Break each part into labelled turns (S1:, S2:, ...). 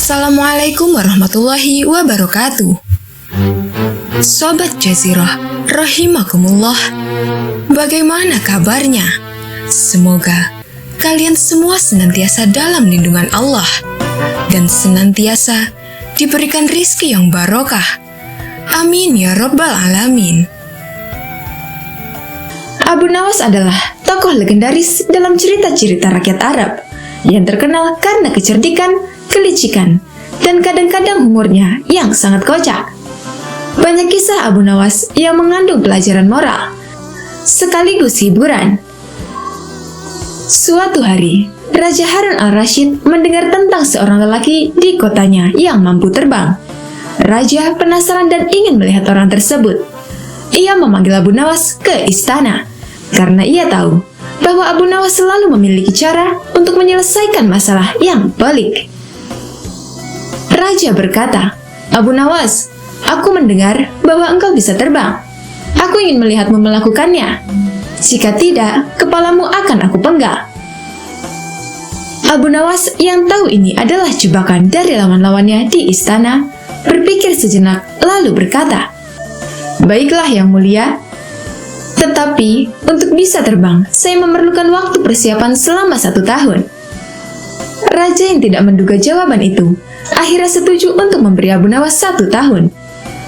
S1: Assalamualaikum warahmatullahi wabarakatuh. Sobat Jazirah, rahimakumullah. Bagaimana kabarnya? Semoga kalian semua senantiasa dalam lindungan Allah dan senantiasa diberikan rizki yang barokah. Amin ya rabbal alamin.
S2: Abu Nawas adalah tokoh legendaris dalam cerita-cerita rakyat Arab yang terkenal karena kecerdikan, kelicikan, dan kadang-kadang humornya yang sangat kocak. Banyak kisah Abu Nawas yang mengandung pelajaran moral, sekaligus hiburan. Suatu hari, Raja Harun al-Rashid mendengar tentang seorang lelaki di kotanya yang mampu terbang. Raja penasaran dan ingin melihat orang tersebut. Ia memanggil Abu Nawas ke istana, karena ia tahu bahwa Abu Nawas selalu memiliki cara untuk menyelesaikan masalah yang pelik. Raja berkata, "Abu Nawas, aku mendengar bahwa engkau bisa terbang. Aku ingin melihatmu melakukannya. Jika tidak, kepalamu akan aku penggal." Abu Nawas yang tahu ini adalah jebakan dari lawan-lawannya di istana, berpikir sejenak lalu berkata, "Baiklah yang mulia, tetapi untuk bisa terbang, saya memerlukan waktu persiapan selama 1 tahun. Raja yang tidak menduga jawaban itu, akhirnya setuju untuk memberi Abu Nawas 1 tahun.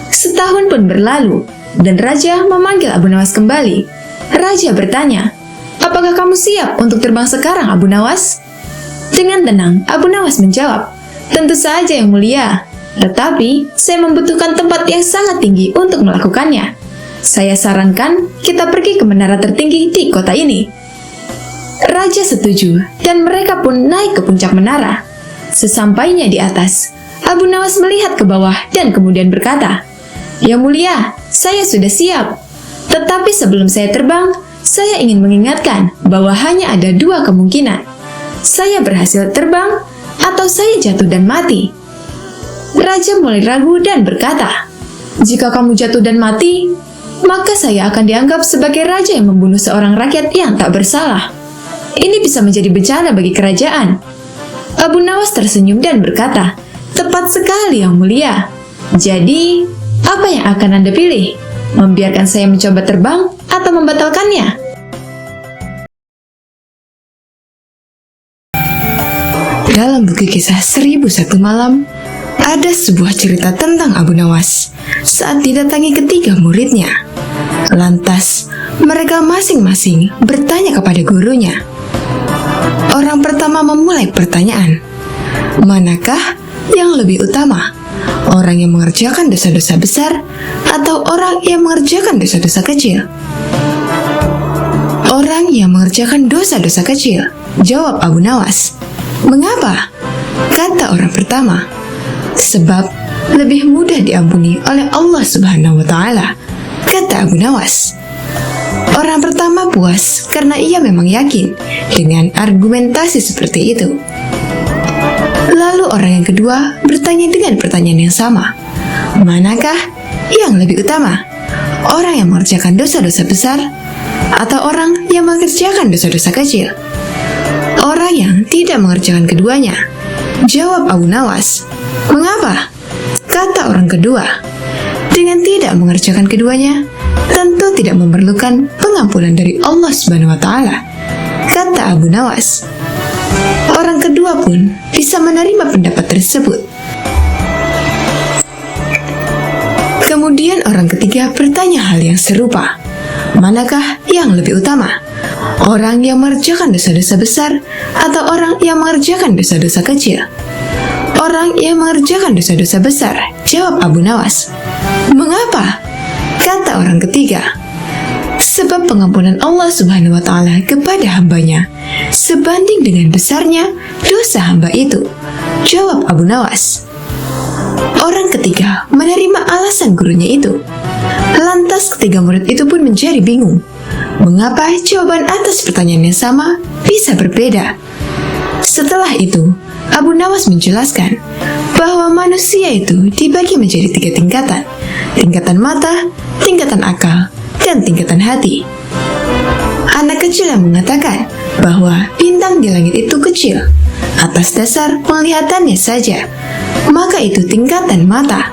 S2: Setahun pun berlalu, dan Raja memanggil Abu Nawas kembali. Raja bertanya, "Apakah kamu siap untuk terbang sekarang, Abu Nawas?" Dengan tenang, Abu Nawas menjawab, "Tentu saja yang mulia, tetapi saya membutuhkan tempat yang sangat tinggi untuk melakukannya. Saya sarankan kita pergi ke menara tertinggi di kota ini." Raja setuju, dan mereka pun naik ke puncak menara. Sesampainya di atas, Abu Nawas melihat ke bawah dan kemudian berkata, "Yang mulia, saya sudah siap. Tetapi sebelum saya terbang, saya ingin mengingatkan bahwa hanya ada 2 kemungkinan. Saya berhasil terbang, atau saya jatuh dan mati." Raja mulai ragu dan berkata, "Jika kamu jatuh dan mati, maka saya akan dianggap sebagai raja yang membunuh seorang rakyat yang tak bersalah. Ini bisa menjadi bencana bagi kerajaan." Abu Nawas tersenyum dan berkata, "Tepat sekali yang mulia. Jadi, apa yang akan Anda pilih? Membiarkan saya mencoba terbang atau membatalkannya?"
S1: Dalam buku kisah 1001 Malam, ada sebuah cerita tentang Abu Nawas saat didatangi ketiga muridnya. Lantas, mereka masing-masing bertanya kepada gurunya. Orang pertama memulai pertanyaan, "Manakah yang lebih utama? Orang yang mengerjakan dosa-dosa besar atau orang yang mengerjakan dosa-dosa kecil?" "Orang yang mengerjakan dosa-dosa kecil," jawab Abu Nawas. "Mengapa?" kata orang pertama. "Sebab lebih mudah diampuni oleh Allah Subhanahu wa Ta'ala," kata Abu Nawas. Orang pertama puas karena ia memang yakin dengan argumentasi seperti itu. Lalu orang yang kedua bertanya dengan pertanyaan yang sama, "Manakah yang lebih utama? Orang yang mengerjakan dosa-dosa besar atau orang yang mengerjakan dosa-dosa kecil?" "Orang yang tidak mengerjakan keduanya," jawab Abu Nawas. "Mengapa?" kata orang kedua. "Dengan tidak mengerjakan keduanya, tentu tidak memerlukan pengampunan dari Allah Subhanahu wa Ta'ala," kata Abu Nawas. Orang kedua pun bisa menerima pendapat tersebut. Kemudian orang ketiga bertanya hal yang serupa, "Manakah yang lebih utama? Orang yang mengerjakan dosa-dosa besar atau orang yang mengerjakan dosa-dosa kecil?" "Orang yang mengerjakan dosa-dosa besar," jawab Abu Nawas. "Mengapa?" kata orang ketiga. "Sebab pengampunan Allah Subhanahu wa Ta'ala kepada hambanya sebanding dengan besarnya dosa hamba itu," jawab Abu Nawas. Orang ketiga menerima alasan gurunya itu. Lantas ketiga murid itu pun menjadi bingung. Mengapa jawaban atas pertanyaan yang sama bisa berbeda? Setelah itu, Abu Nawas menjelaskan bahwa manusia itu dibagi menjadi 3 tingkatan. Tingkatan mata, tingkatan akal, dan tingkatan hati. Anak kecil yang mengatakan bahwa bintang di langit itu kecil atas dasar penglihatannya saja, maka itu tingkatan mata.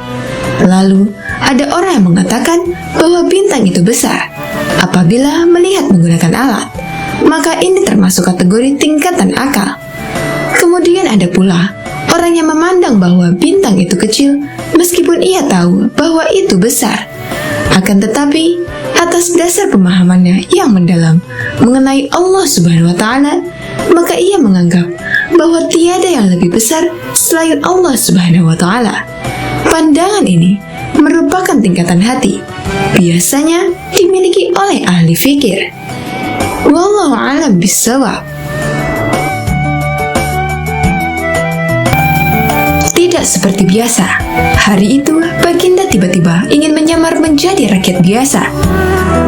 S1: Lalu, ada orang yang mengatakan bahwa bintang itu besar. Apabila melihat menggunakan alat, maka ini termasuk kategori tingkatan akal. Kemudian ada pula orang yang memandang bahwa bintang itu kecil meskipun ia tahu bahwa itu besar. Akan tetapi, atas dasar pemahamannya yang mendalam mengenai Allah Subhanahu wa Ta'ala, maka ia menganggap bahwa tiada yang lebih besar selain Allah Subhanahu wa Ta'ala. Pandangan ini merupakan tingkatan hati, biasanya dimiliki oleh ahli fikir. Wallahu a'lam bishawab. Tidak seperti biasa, hari itu Baginda tiba-tiba ingin menyamar menjadi rakyat biasa.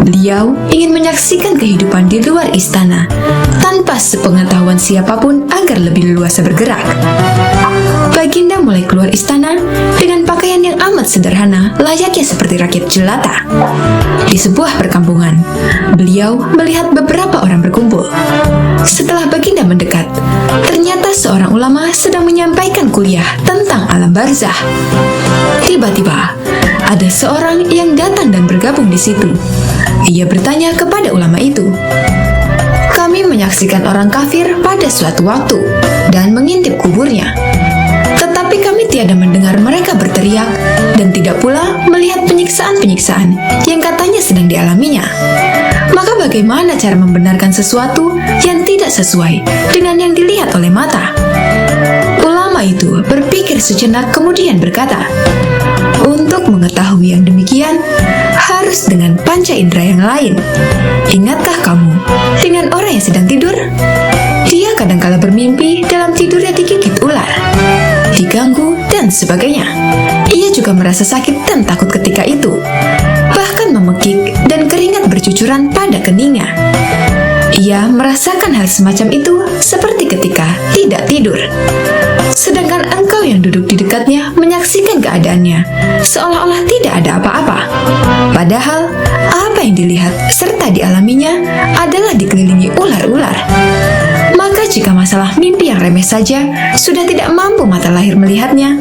S1: Beliau ingin menyaksikan kehidupan di luar istana tanpa sepengetahuan siapapun agar lebih leluasa bergerak. Baginda mulai keluar istana dengan pakaian yang amat sederhana, layaknya seperti rakyat jelata. Di sebuah perkampungan, beliau melihat beberapa orang berkumpul. Setelah Baginda mendekat, ternyata seorang ulama sedang menyampaikan kuliah tentang alam barzah. Tiba-tiba, ada seorang yang datang dan bergabung di situ. Ia bertanya kepada ulama itu, "Kami menyaksikan orang kafir pada suatu waktu dan mengintip kuburnya. Tetapi kami tiada mendengar mereka berteriak dan tidak pula melihat penyiksaan-penyiksaan yang katanya sedang dialaminya. Maka bagaimana cara membenarkan sesuatu yang tidak sesuai dengan yang dilihat oleh mata?" Ulama itu berpikir sejenak kemudian berkata, "Untuk mengetahui yang demikian, harus dengan panca indera yang lain. Ingatkah kamu dengan orang yang sedang tidur? Dia kadangkala bermimpi dalam tidurnya digigit ular, diganggu, dan sebagainya. Ia juga merasa sakit dan takut ketika itu, bahkan memekik dan keringat bercucuran pada keningnya. Ia merasakan hal semacam itu seperti ketika tidak tidur. Sedangkan engkau yang duduk di dekatnya menyaksikan keadaannya seolah-olah tidak ada apa-apa. Padahal apa yang dilihat serta dialaminya adalah dikelilingi ular-ular. Maka jika masalah mimpi yang remeh saja sudah tidak mampu mata lahir melihatnya,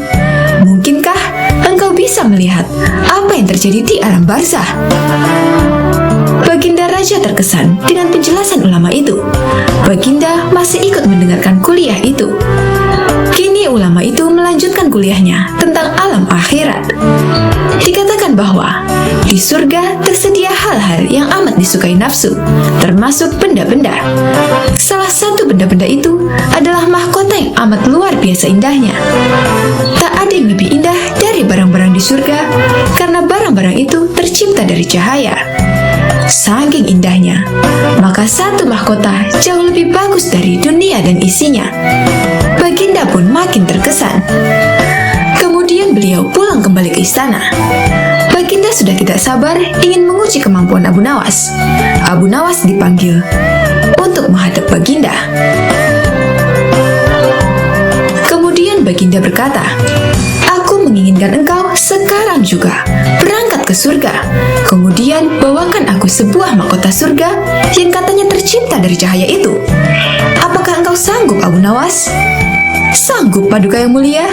S1: mungkinkah engkau bisa melihat apa yang terjadi di alam barzah?" Baginda Raja terkesan dengan penjelasan ulama itu. Baginda masih ikut mendengarkan kuliah itu. Kini ulama itu melanjutkan kuliahnya tentang alam akhirat. Dikatakan bahwa di surga tersedia hal-hal yang amat disukai nafsu, termasuk benda-benda. Salah satu benda-benda itu adalah mahkota yang amat luar biasa indahnya. Tak ada yang lebih indah dari barang-barang di surga, karena barang-barang itu tercipta dari cahaya. Saking indahnya, maka satu mahkota jauh lebih bagus dari dunia dan isinya. Baginda pun makin terkesan. Kemudian beliau pulang kembali ke istana. Baginda sudah tidak sabar ingin menguji kemampuan Abu Nawas. Abu Nawas dipanggil untuk menghadap Baginda. Kemudian Baginda berkata, "Aku menginginkan engkau sekarang juga berangkat ke surga. Kemudian bawakan aku sebuah mahkota surga yang katanya tercipta dari cahaya itu. Apakah engkau sanggup, Abu Nawas?" "Sanggup, Paduka yang mulia,"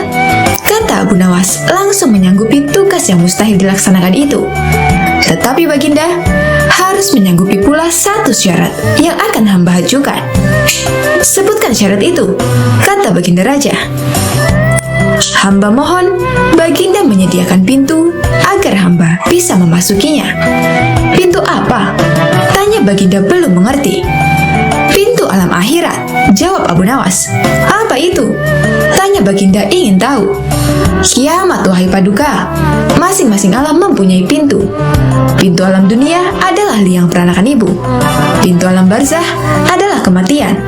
S1: kata Abu Nawas, langsung menyanggupi tugas yang mustahil dilaksanakan itu. "Tetapi Baginda harus menyanggupi pula satu syarat yang akan hamba ajukan." "Sebutkan syarat itu," kata Baginda Raja. "Hamba mohon Baginda menyediakan pintu agar hamba bisa memasukinya." "Pintu apa?" tanya Baginda belum mengerti. "Pintu alam akhirat," jawab Abu Nawas. "Apa itu?" tanya Baginda ingin tahu. "Kiamat, wahai Paduka. Masing-masing alam mempunyai pintu. Pintu alam dunia adalah liang peranakan ibu. Pintu alam barzah adalah kematian.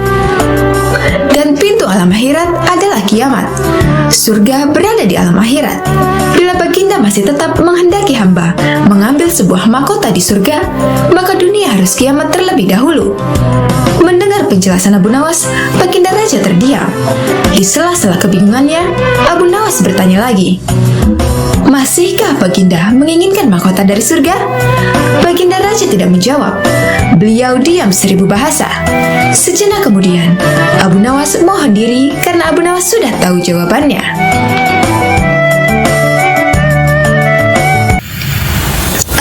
S1: Dan pintu alam akhirat adalah kiamat. Surga berada di alam akhirat. Bila Baginda masih tetap menghendaki hamba mengambil sebuah mahkota di surga, maka dunia harus kiamat terlebih dahulu." Mendengar penjelasan Abu Nawas, Baginda Raja terdiam. Di sela-sela kebingungannya, Abu Nawas
S2: Nawas bertanya lagi, "Masihkah Baginda menginginkan mahkota dari surga?" Baginda Raja tidak menjawab. Beliau diam 1000 bahasa. Sejenak kemudian, Abu Nawas mohon diri karena Abu Nawas sudah tahu jawabannya.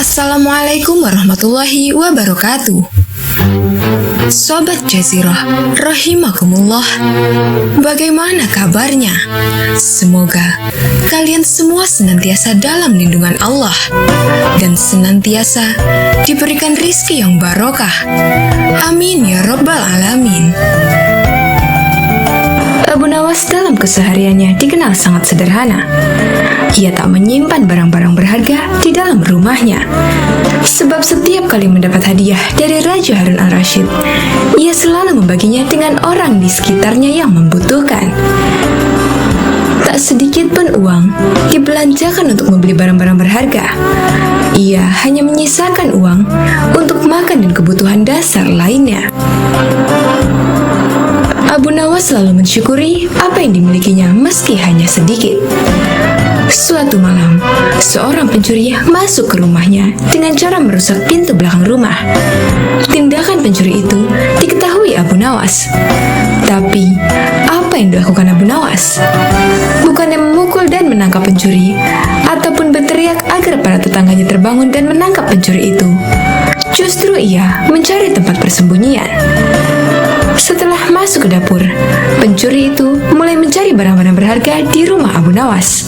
S1: Assalamualaikum warahmatullahi wabarakatuh. Sobat Jazirah, rahimakumullah. Bagaimana kabarnya? Semoga kalian semua senantiasa dalam lindungan Allah dan senantiasa diberikan rizki yang barokah. Amin ya rabbal alamin.
S2: Abu Nawas dalam kesehariannya dikenal sangat sederhana. Ia tak menyimpan barang-barang berharga di dalam rumahnya. Sebab setiap kali mendapat hadiah dari Raja Harun al-Rashid, ia selalu membaginya dengan orang di sekitarnya yang membutuhkan. Tak sedikit pun uang dibelanjakan untuk membeli barang-barang berharga. Ia hanya menyisakan uang untuk makan dan kebutuhan dasar lainnya. Abu Nawas selalu mensyukuri apa yang dimilikinya meski hanya sedikit. Suatu malam, seorang pencuri masuk ke rumahnya dengan cara merusak pintu belakang rumah. Tindakan pencuri itu diketahui Abu Nawas. Tapi, apa yang dilakukan Abu Nawas? Bukannya memukul dan menangkap pencuri, ataupun berteriak agar para tetangganya terbangun dan menangkap pencuri itu. Justru ia mencari tempat persembunyian. Setelah masuk ke dapur, pencuri itu mulai mencari barang-barang berharga di rumah Abu Nawas.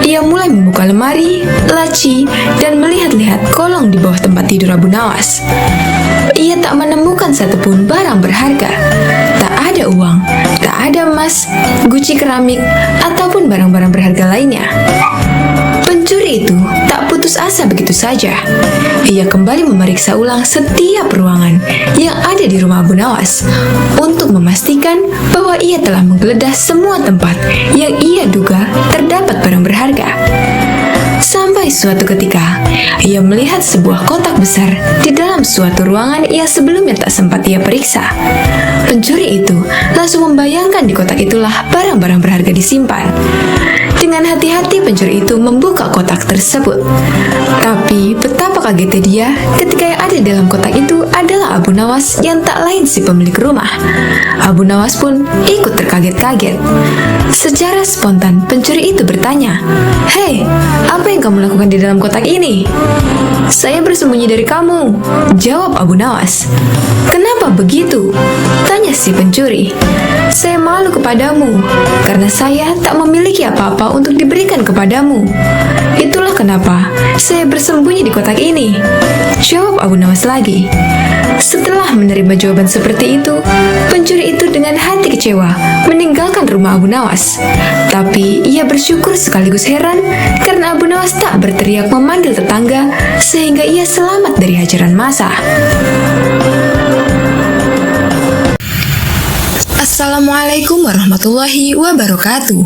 S2: Ia mulai membuka lemari, laci, dan melihat-lihat kolong di bawah tempat tidur Abu Nawas. Ia tak menemukan satupun barang berharga. Tak ada uang, tak ada emas, guci keramik, ataupun barang-barang berharga lainnya. Pencuri itu tak putus asa begitu saja. Ia kembali memeriksa ulang setiap ruangan yang ada di rumah Abu Nawas untuk memastikan bahwa ia telah menggeledah semua tempat yang ia duga terdapat barang berharga. Sampai suatu ketika, ia melihat sebuah kotak besar di dalam suatu ruangan yang sebelumnya tak sempat ia periksa. Pencuri itu langsung membayangkan di kotak itulah barang-barang berharga disimpan. Dengan hati-hati pencuri itu membuka kotak tersebut. Tapi betapa kagetnya dia ketika yang ada dalam kotak itu adalah Abu Nawas yang tak lain si pemilik rumah. Abu Nawas pun ikut terkaget-kaget. Secara spontan pencuri itu bertanya, "Hei, apa yang kamu lakukan di dalam kotak ini?" "Saya bersembunyi dari kamu," jawab Abu Nawas. "Kenapa begitu?" tanya si pencuri. "Saya malu kepadamu karena saya tak memiliki apa-apa untuk diberikan kepadamu. Itulah kenapa saya bersembunyi di kotak ini," jawab Abu Nawas lagi. Setelah menerima jawaban seperti itu, pencuri itu dengan hati kecewa meninggalkan rumah Abu Nawas. Tapi ia bersyukur sekaligus heran karena Abu Nawas tak berteriak memanggil tetangga sehingga ia selamat dari hajaran massa.
S1: Assalamualaikum warahmatullahi wabarakatuh.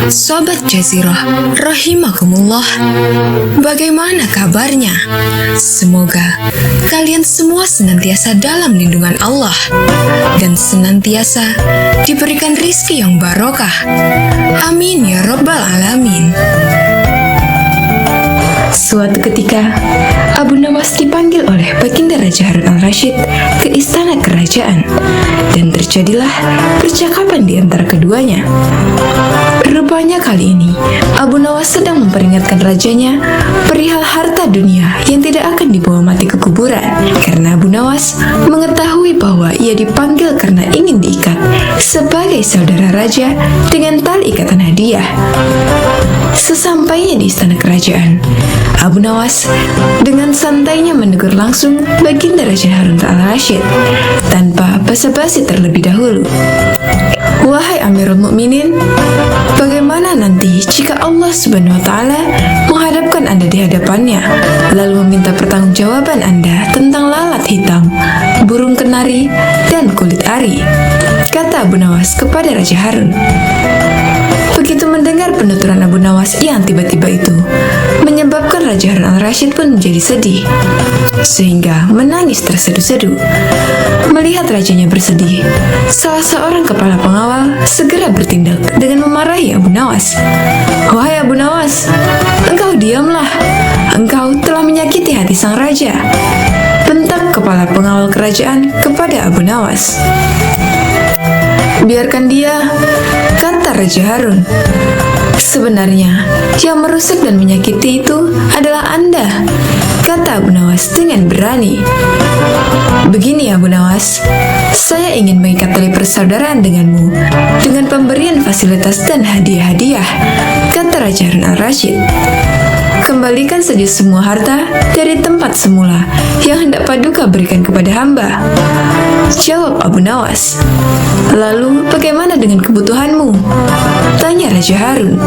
S1: Sobat Jazirah, rahimakumullah. Bagaimana kabarnya? Semoga kalian semua senantiasa dalam lindungan Allah dan senantiasa diberikan rizki yang barokah. Amin ya rabbal alamin.
S2: Suatu ketika, Abu Nawas dipanggil oleh Baginda Raja Harun al-Rashid ke istana kerajaan, dan terjadilah percakapan di antara keduanya. Rupanya kali ini, Abu Nawas sedang memperingatkan rajanya perihal harta dunia yang tidak akan dibawa mati ke kuburan, karena Abu Nawas mengetahui bahwa ia dipanggil karena ingin diikat sebagai saudara raja dengan tali ikatan hadiah. Sesampainya di istana kerajaan, Abu Nawas dengan santainya menegur langsung Baginda Raja Harun al-Rashid tanpa basa-basi terlebih dahulu. "Wahai Amirul Mukminin, bagaimana nanti jika Allah Subhanahu wa Ta'ala menghadapkan Anda di hadapannya, lalu meminta pertanggungjawaban Anda tentang lalat hitam, burung kenari, dan kulit ari?" kata Abu Nawas kepada Raja Harun.
S1: Begitu mendengar penuturan Abu Nawas yang tiba-tiba itu, menyebabkan Raja Harun al-Rasyid pun menjadi sedih, sehingga menangis terseduh-seduh. Melihat rajanya bersedih, salah seorang kepala pengawal segera bertindak dengan memarahi Abu Nawas. "Wahai Abu Nawas, engkau diamlah. Engkau telah menyakiti hati sang raja," bentak kepala pengawal kerajaan kepada Abu Nawas. "Biarkan dia," kata Raja Harun. "Sebenarnya yang merusak dan menyakiti itu adalah Anda," kata Abu Nawas dengan berani. "Begini Abu Nawas, saya ingin mengikat tali persaudaraan denganmu dengan pemberian fasilitas dan hadiah-hadiah," kata Raja Harun al-Rasyid. "Kembalikan saja semua harta dari tempat semula yang hendak Paduka berikan kepada hamba," jawab Abu Nawas. "Lalu bagaimana dengan kebutuhanmu?" tanya Raja Harun.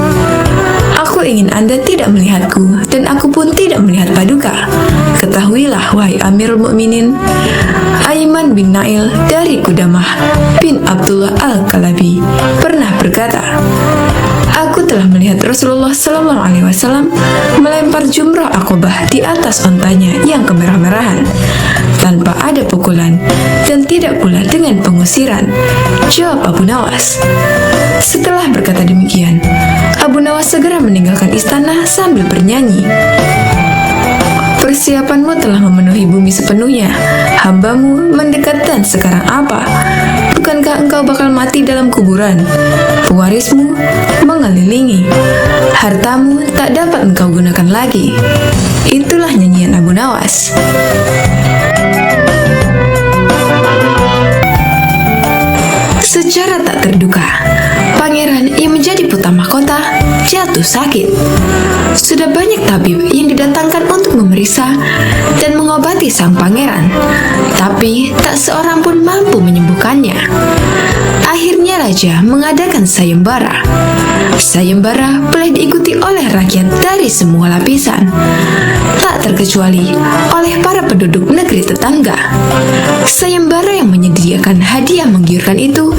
S1: "Aku ingin Anda tidak melihatku dan aku pun tidak melihat Paduka. Ketahuilah wahai Amirul Mukminin, Aiman bin Nail dari Qudamah bin Abdullah al-Kalabi pernah berkata, aku telah melihat Rasulullah SAW melempar jumrah Aqabah di atas ontanya yang kemerah-merahan, tanpa ada pukulan dan tidak pula dengan pengusiran," jawab Abu Nawas. Setelah berkata demikian, Abu Nawas segera meninggalkan istana sambil bernyanyi, "Persiapanmu telah memenuhi bumi sepenuhnya, hambamu mendekat dan sekarang apa? Bukankah engkau bakal mati dalam kuburan? Pewarismu mengelilingi, hartamu tak dapat engkau gunakan lagi." Itulah nyanyian Abu Nawas. Secara tak terduga, pangeran yang menjadi putra mahkota jatuh sakit. Sudah banyak tabib yang didatangkan untuk memeriksa dan mengobati sang pangeran, tapi tak seorang pun mampu menyembuhkannya. Akhirnya raja mengadakan sayembara. Sayembara boleh diikuti oleh rakyat dari semua lapisan, tak terkecuali oleh para penduduk negeri tetangga. Sayembara yang menyediakan hadiah menggiurkan itu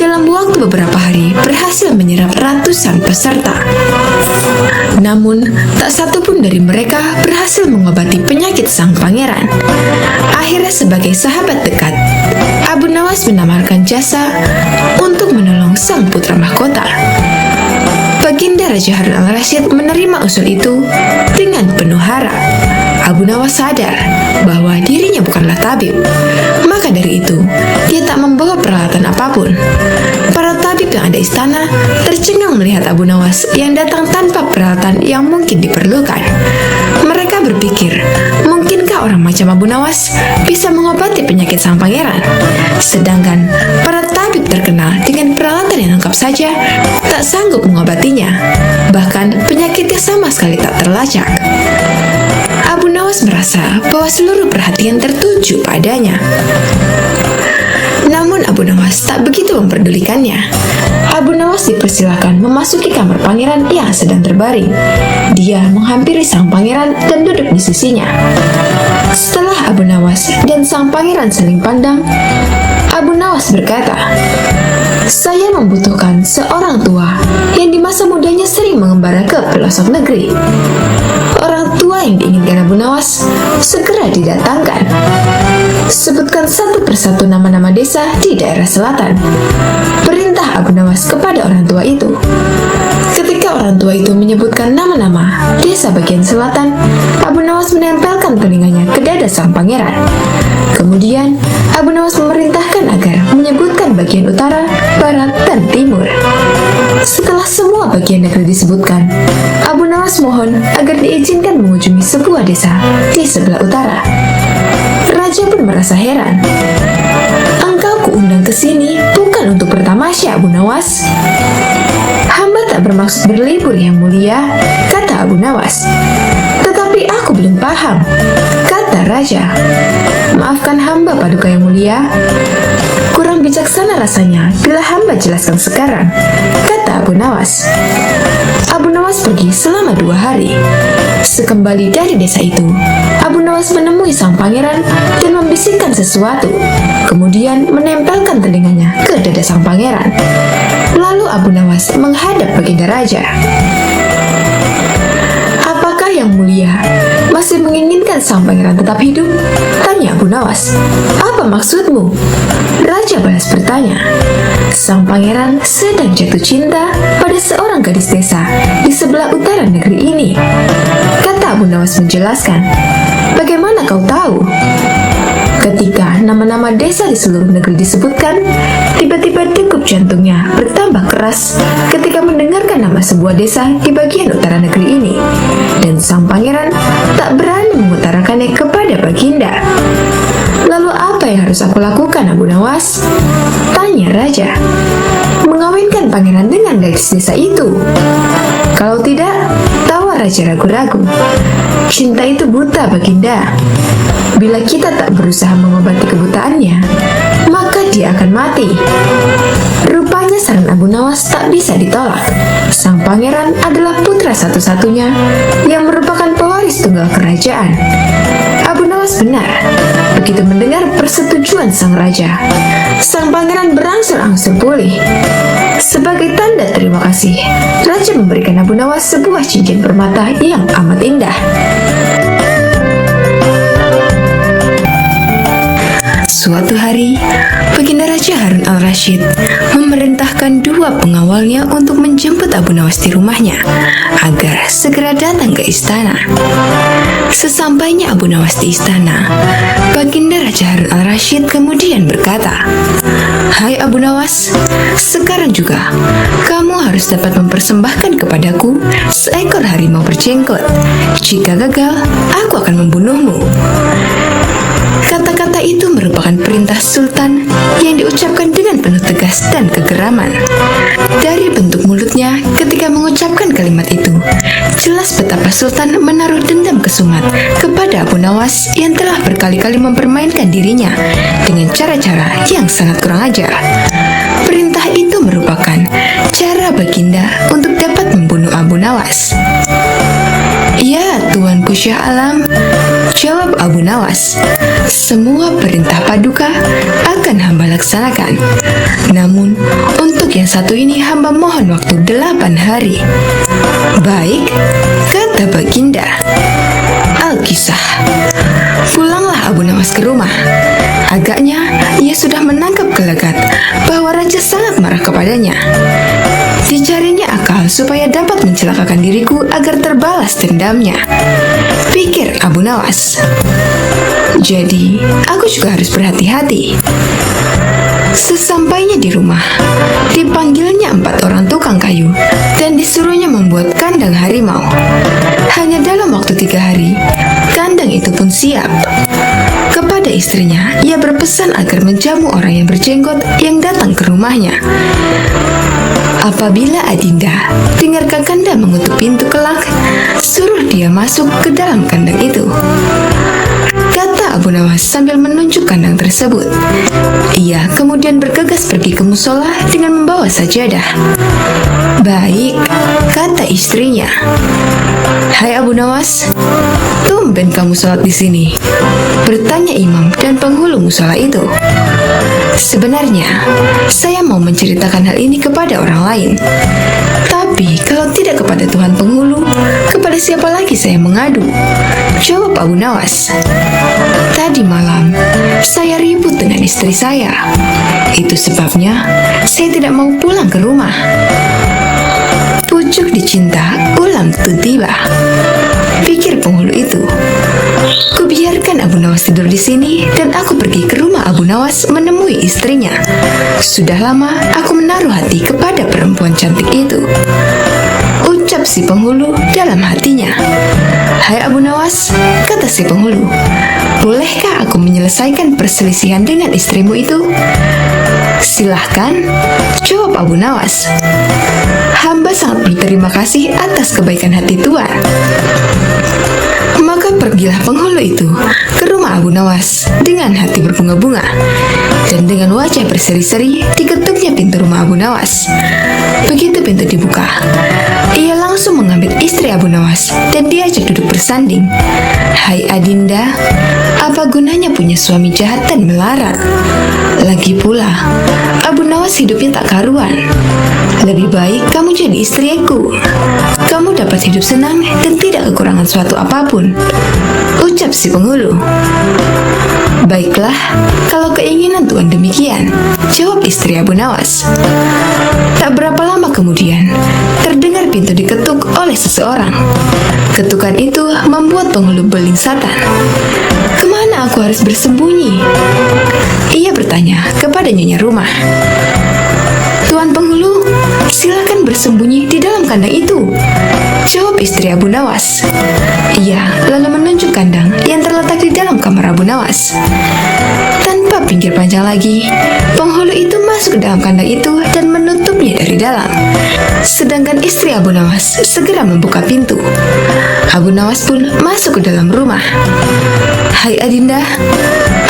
S1: dalam waktu beberapa hari berhasil menyerap ratusan peserta. Namun, tak satu pun dari mereka berhasil mengobati penyakit sang pangeran. Akhirnya sebagai sahabat dekat, Abu Nawas menawarkan jasa untuk menolong sang putra mahkota. Baginda Raja Harun al-Rasyid menerima usul itu dengan penuh harap. Abu Nawas sadar bahwa dirinya bukanlah tabib, maka dari itu dia tak membawa peralatan apapun. Para tabib yang ada di istana tercengang melihat Abu Nawas yang datang tanpa peralatan yang mungkin diperlukan. Mereka berpikir, mungkinkah orang macam Abu Nawas bisa mengobati penyakit sang pangeran? Sedangkan para tabib terkenal dengan peralatan yang lengkap saja tak sanggup mengobatinya. Bahkan penyakitnya sama sekali tak terlacak. Abu Nawas merasa bahwa seluruh perhatian tertuju padanya. Namun Abu Nawas tak begitu memperdulikannya. Abu Nawas dipersilakan memasuki kamar pangeran yang sedang terbaring. Dia menghampiri sang pangeran dan duduk di sisinya. Setelah Abu Nawas dan sang pangeran saling pandang, Abu Nawas berkata, "Saya membutuhkan seorang tua yang di masa mudanya sering mengembara ke pelosok negeri." Orang tua yang diinginkan Abu Nawas segera didatangkan. "Sebutkan satu persatu nama-nama desa di daerah selatan," perintah Abu Nawas kepada orang tua itu. Ketika orang tua itu menyebutkan nama-nama desa bagian selatan, Abu Nawas menempelkan telinganya ke dada sang pangeran. Kemudian Abu Nawas memerintahkan agar menyebutkan bagian utara, barat, dan timur. Setelah semua bagian negeri disebutkan, Abu Nawas mohon agar diizinkan mengunjungi sebuah desa di sebelah utara. Raja pun merasa heran. "Engkau kuundang ke sini bukan untuk bertamasya, Abu Nawas." "Hamba tak bermaksud berlibur yang mulia," kata Abu Nawas. "Tetapi aku belum paham," kata raja. "Maafkan hamba, Paduka yang mulia. Kurang bijaksana rasanya bila hamba jelaskan sekarang," kata Abu Nawas. Abu Nawas pergi selama 2 hari. Sekembali dari desa itu, Abu Nawas menemui sang pangeran dan membisikkan sesuatu, kemudian menempelkan telinganya ke dada sang pangeran. Lalu Abu Nawas menghadap baginda raja. "Apakah yang mulia masih menginginkan sang pangeran tetap hidup?" tanya Abu Nawas. "Apa maksudmu?" Raja balas bertanya. Sang pangeran sedang jatuh cinta pada seorang gadis desa di sebelah utara negeri ini. Kata Abu Nawas menjelaskan. "Bagaimana kau tahu?" Ketika nama-nama desa di seluruh negeri disebutkan, tiba-tiba degup jantungnya bertambah keras ketika mendengarkan nama sebuah desa di bagian utara negeri ini. Dan sang pangeran tak berani mengutarakannya kepada baginda. "Lalu apa yang harus aku lakukan, Abu Nawas?" tanya raja. "Mengawinkan pangeran dengan gadis desa itu. Kalau tidak," tawa raja ragu-ragu, "cinta itu buta, baginda. Bila kita tak berusaha mengobati kebutaannya, maka dia akan mati." Rupanya saran Abu Nawas tak bisa ditolak. Sang pangeran adalah putra satu-satunya yang merupakan pewaris tunggal kerajaan. Abu Nawas benar. Begitu mendengar persetujuan sang raja, sang pangeran berangsur-angsur pulih. Sebagai tanda terima kasih, raja memberikan Abu Nawas sebuah cincin permata yang amat indah. Suatu hari, baginda Raja Harun al-Rashid memerintahkan dua pengawalnya untuk menjemput Abu Nawas di rumahnya agar segera datang ke istana. Sesampainya Abu Nawas di istana, baginda Raja Harun al-Rashid kemudian berkata, "Hai Abu Nawas, sekarang juga kamu harus dapat mempersembahkan kepadaku seekor harimau berjenggot. Jika gagal, aku akan membunuhmu." Kata-kata itu merupakan perintah sultan yang diucapkan dengan penuh tegas dan kegeraman. Dari bentuk mulutnya ketika mengucapkan kalimat itu, jelas betapa sultan menaruh dendam kesumat kepada Abu Nawas yang telah berkali-kali mempermainkan dirinya dengan cara-cara yang sangat kurang ajar. Perintah itu merupakan cara baginda untuk dapat membunuh Abu Nawas. "Ya, Tuanku Syah Alam," jawab Abu Nawas, "semua perintah paduka akan hamba laksanakan. Namun, untuk yang satu ini hamba mohon waktu 8 hari. "Baik," kata baginda. Alkisah. Pulanglah Abu Nawas ke rumah. Agaknya ia sudah menangkap gelagat bahwa raja sangat marah kepadanya. Dicarinya akal supaya dapat mencelakakan diriku agar terbalas dendamnya, pikir Abu Nawas. Jadi, aku juga harus berhati-hati. Sesampainya di rumah, dipanggilnya 4 orang tukang kayu dan disuruhnya membuat kandang harimau. Hanya dalam waktu 3 hari, kandang itu pun siap. Kepada istrinya, ia berpesan agar menjamu orang yang berjenggot yang datang ke rumahnya. Apabila Adinda dengar Kakanda mengutuk pintu kelak, suruh dia masuk ke dalam kandang itu, kata Abu Nawas sambil menunjuk kandang tersebut. Ia kemudian bergegas pergi ke musola dengan membawa sajadah. "Baik," kata istrinya. "Hai Abu Nawas, tumben kamu sholat di sini?" bertanya imam dan penghulu musola itu. "Sebenarnya, saya mau menceritakan hal ini kepada orang lain. Tapi kalau tidak kepada Tuhan penghulu, kepada siapa lagi saya mengadu?" jawab Abu Nawas. "Tadi malam, saya ribut dengan istri saya. Itu sebabnya saya tidak mau pulang ke rumah." Pucuk dicinta, ulam tu tiba, pikir penghulu itu. Kubiarkan Abu Nawas tidur di sini dan aku pergi ke rumah Abu Nawas menemui istrinya. Sudah lama aku menaruh hati kepada perempuan cantik itu, ucap si penghulu dalam hatinya. "Hai Abu Nawas," kata si penghulu, "bolehkah aku menyelesaikan perselisihan dengan istrimu itu?" "Silahkan," jawab Abu Nawas. "Hamba sangat berterima kasih atas kebaikan hati Tuan." Maka pergilah penghulu itu ke rumah Abu Nawas dengan hati berbunga-bunga, dan dengan wajah berseri-seri diketuknya pintu rumah Abu Nawas. Begitu pintu dibuka, ia langsung mengambil istri Abu Nawas dan diajak duduk bersanding. "Hai Adinda, apa gunanya punya suami jahat dan melarat? Lagi pula, Abu Nawas hidupnya tak karuan. Lebih baik kamu jadi istriku. Kamu dapat hidup senang dan tidak kekurangan suatu apapun, ucap si penghulu. Baiklah, kalau keinginan Tuan demikian, jawab istri Abu Nawas. Tak berapa lama kemudian, terdengar pintu diketuk oleh seseorang. Ketukan itu membuat penghulu belingsatan. Kemana aku harus bersembunyi? Ia bertanya kepada nyonya rumah. Tuan penghulu, silakan bersembunyi di dalam kandang itu, jawab istri Abu Nawas. Ia lalu menunjuk kandang yang terletak di dalam kamar Abu Nawas. Tanpa pikir panjang lagi, penghulu itu masuk ke dalam kandang itu dan menutupnya dari dalam. Sedangkan istri Abu Nawas segera membuka pintu. Abu Nawas pun masuk ke dalam rumah. Hai Adinda,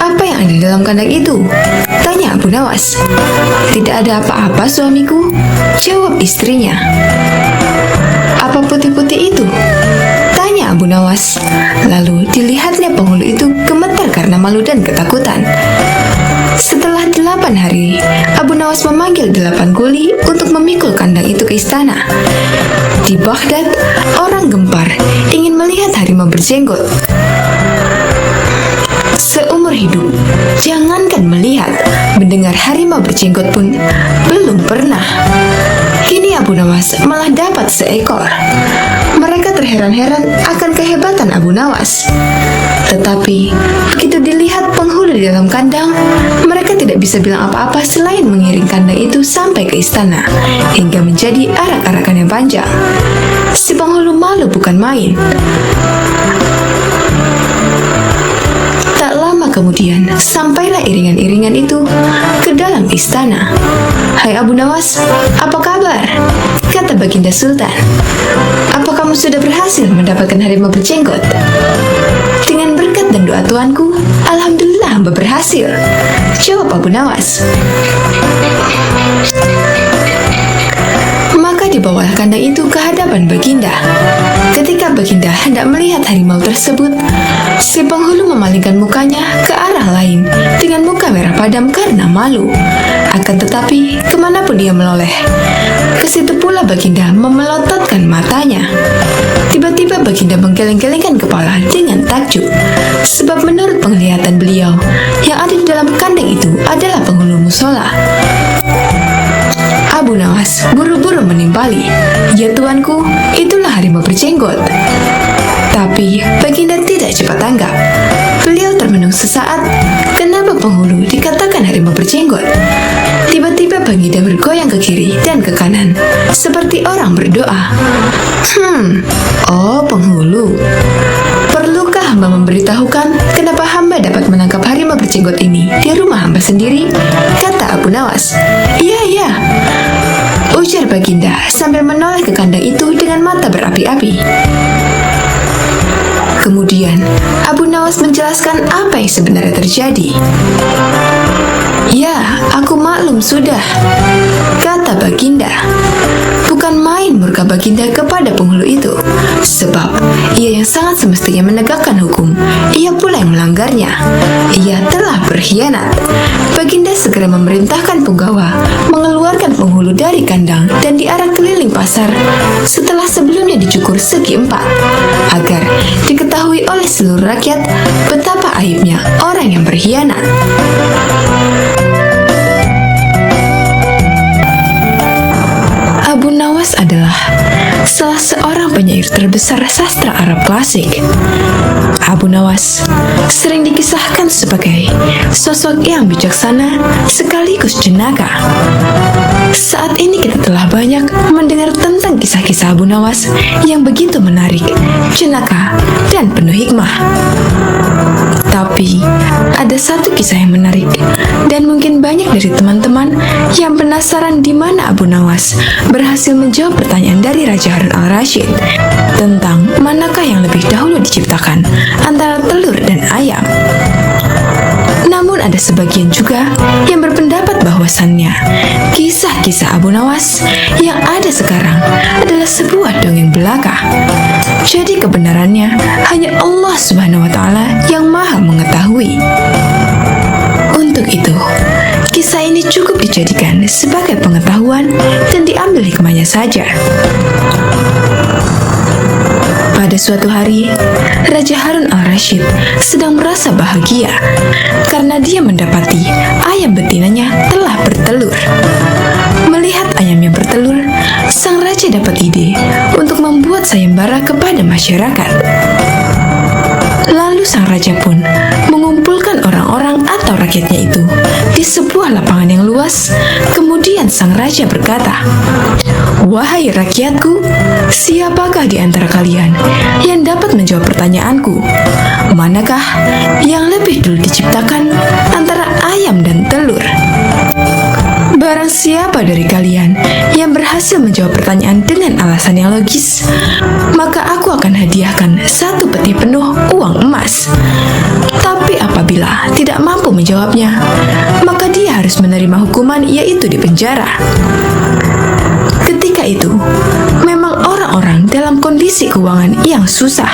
S1: apa yang ada di dalam kandang itu? Tanya Abu Nawas. Tidak ada apa-apa suamiku, jawab istrinya. Apa putih-putih itu? Tanya Abu Nawas. Lalu dilihatnya penghulu itu gemetar karena malu dan ketakutan. Setelah 8 hari, Abu Nawas memanggil 8 kuli untuk memikul kandang itu ke istana. Di Baghdad, orang gempar ingin melihat harimau berjenggot. Seumur hidup, jangankan melihat, mendengar harimau berjenggot pun belum pernah. Kini Abu Nawas malah dapat seekor. Mereka terheran-heran akan kehebatan Abu Nawas. Tetapi, begitu dilihat penghulu di dalam kandang, mereka tidak bisa bilang apa-apa selain mengiring kandang itu sampai ke istana, hingga menjadi arak-arakan yang panjang. Si penghulu malu bukan main. Tak lama kemudian, sampailah iringan-iringan itu ke dalam istana. Hai Abu Nawas, apa kabar? Kata Baginda Sultan. Apa kamu sudah berhasil mendapatkan harimau berjenggot? Dengan berkat dan doa tuanku, alhamdulillah hamba berhasil, jawab Abu Nawas. Maka dibawalah kandang itu ke hadapan Baginda. Ketika Baginda hendak melihat harimau tersebut, si penghulu memalingkan mukanya ke arah lain dengan muka merah padam karena malu. Akan tetapi, kemanapun dia meloleh, ke situ pula Baginda memelototkan matanya. Tiba-tiba Baginda menggeleng-gelengkan kepala dengan takjub, sebab menurut penglihatan beliau, yang ada di dalam kandang itu adalah penghulu musola. Abu Nawas buru-buru menimpali. Ya tuanku, itulah harimau berjenggot. Tapi Baginda tidak cepat tanggap. Beliau termenung sesaat. Kenapa penghulu dikatakan harimau berjenggot? Tiba-tiba Baginda bergoyang ke kiri dan ke kanan, seperti orang berdoa. Oh penghulu, perlukah hamba memberitahukan kenapa hamba dapat menangkap harimau berjenggot ini di rumah hamba sendiri? Kata Abu Nawas. Iya, ujar Baginda sambil menoleh ke kandang itu dengan mata berapi-api. Kemudian Abu Nawas menjelaskan apa yang sebenarnya terjadi. Ya, aku maklum sudah, kata Baginda. Bukan main murka Baginda kepada penghulu itu, sebab ia yang sangat semestinya menegakkan hukum, ia pula yang melanggarnya. Ia telah berkhianat. Baginda segera memerintahkan punggawa mengeluarkan penghulu dari kandang dan diarak keliling pasar setelah sebelumnya dicukur segi 4, agar diketahui oleh seluruh rakyat betapa aibnya orang yang berkhianat. Abu Nawas adalah salah seorang penyair terbesar sastra Arab klasik. Abu Nawas sering dikisahkan sebagai sosok yang bijaksana sekaligus jenaka. Saat ini kita telah banyak mendengar tentang kisah-kisah Abu Nawas yang begitu menarik, jenaka, dan penuh hikmah. Tapi, ada satu kisah yang menarik, dan mungkin banyak dari teman-teman yang penasaran di mana Abu Nawas berhasil menjawab pertanyaan dari Raja Harun al-Rasyid tentang manakah yang lebih dahulu diciptakan antara telur dan ayam. Namun ada sebagian juga yang berpendapat bahwasannya kisah-kisah Abu Nawas yang ada sekarang adalah sebuah dongeng belaka. Jadi kebenarannya hanya Allah Subhanahu wa Ta'ala yang Maha mengetahui. Untuk itu, kisah ini cukup dijadikan sebagai pengetahuan dan diambil hikmahnya saja. Pada suatu hari, Raja Harun al-Rashid sedang merasa bahagia karena dia mendapati ayam betinanya telah bertelur. Melihat ayam yang bertelur, sang raja dapat ide untuk membuat sayembara kepada masyarakat. Lalu sang raja pun mengumpulkan orang-orang atau rakyatnya itu di sebuah lapangan yang luas. Kemudian sang raja berkata, "Wahai rakyatku, siapakah di antara kalian yang dapat menjawab pertanyaanku? Manakah yang lebih dulu diciptakan antara ayam dan telur?" Barang siapa dari kalian yang berhasil menjawab pertanyaan dengan alasan yang logis, maka aku akan hadiahkan 1 peti penuh uang emas. Tapi apabila tidak mampu menjawabnya, maka dia harus menerima hukuman, yaitu di penjara. Ketika itu, memang orang-orang dalam kondisi keuangan yang susah.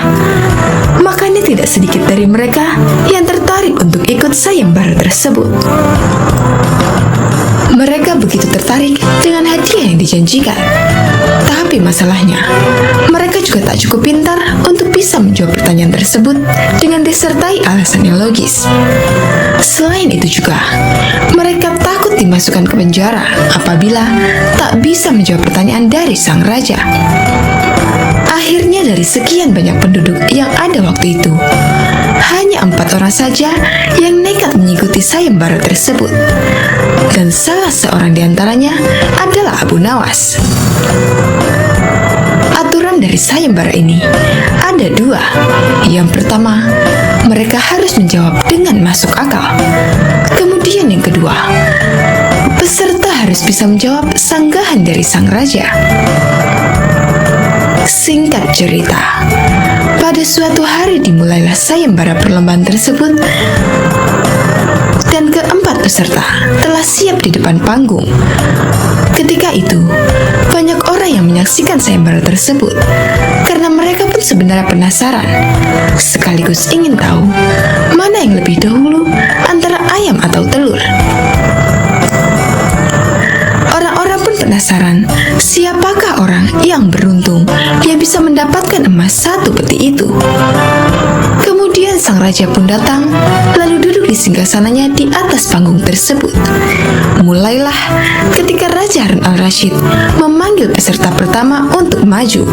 S1: Makanya tidak sedikit dari mereka yang tertarik untuk ikut sayembara tersebut. Mereka begitu tertarik dengan hadiah yang dijanjikan. Tapi masalahnya, mereka juga tak cukup pintar untuk bisa menjawab pertanyaan tersebut dengan disertai alasan yang logis. Selain itu juga, mereka takut dimasukkan ke penjara apabila tak bisa menjawab pertanyaan dari sang raja. Akhirnya dari sekian banyak penduduk yang ada waktu itu, hanya 4 orang saja yang nekat mengikuti sayembara tersebut. Dan salah seorang di antaranya adalah Abu Nawas. Aturan dari sayembara ini ada 2. Yang pertama, mereka harus menjawab dengan masuk akal. Kemudian yang kedua, peserta harus bisa menjawab sanggahan dari sang raja. Singkat cerita, pada suatu hari dimulailah sayembara perlombaan tersebut, dan ke-4 peserta telah siap di depan panggung. Ketika itu, banyak orang yang menyaksikan sayembara tersebut karena mereka pun sebenarnya penasaran, sekaligus ingin tahu mana yang lebih dahulu antara ayam atau telur. Orang-orang pun penasaran siapakah orang yang beruntung yang bisa mendapatkan emas 1 peti itu. Kemudian sang raja pun datang, lalu duduk di singgasananya di atas panggung tersebut. Mulailah ketika Raja Harun al-Rashid memanggil peserta pertama untuk maju.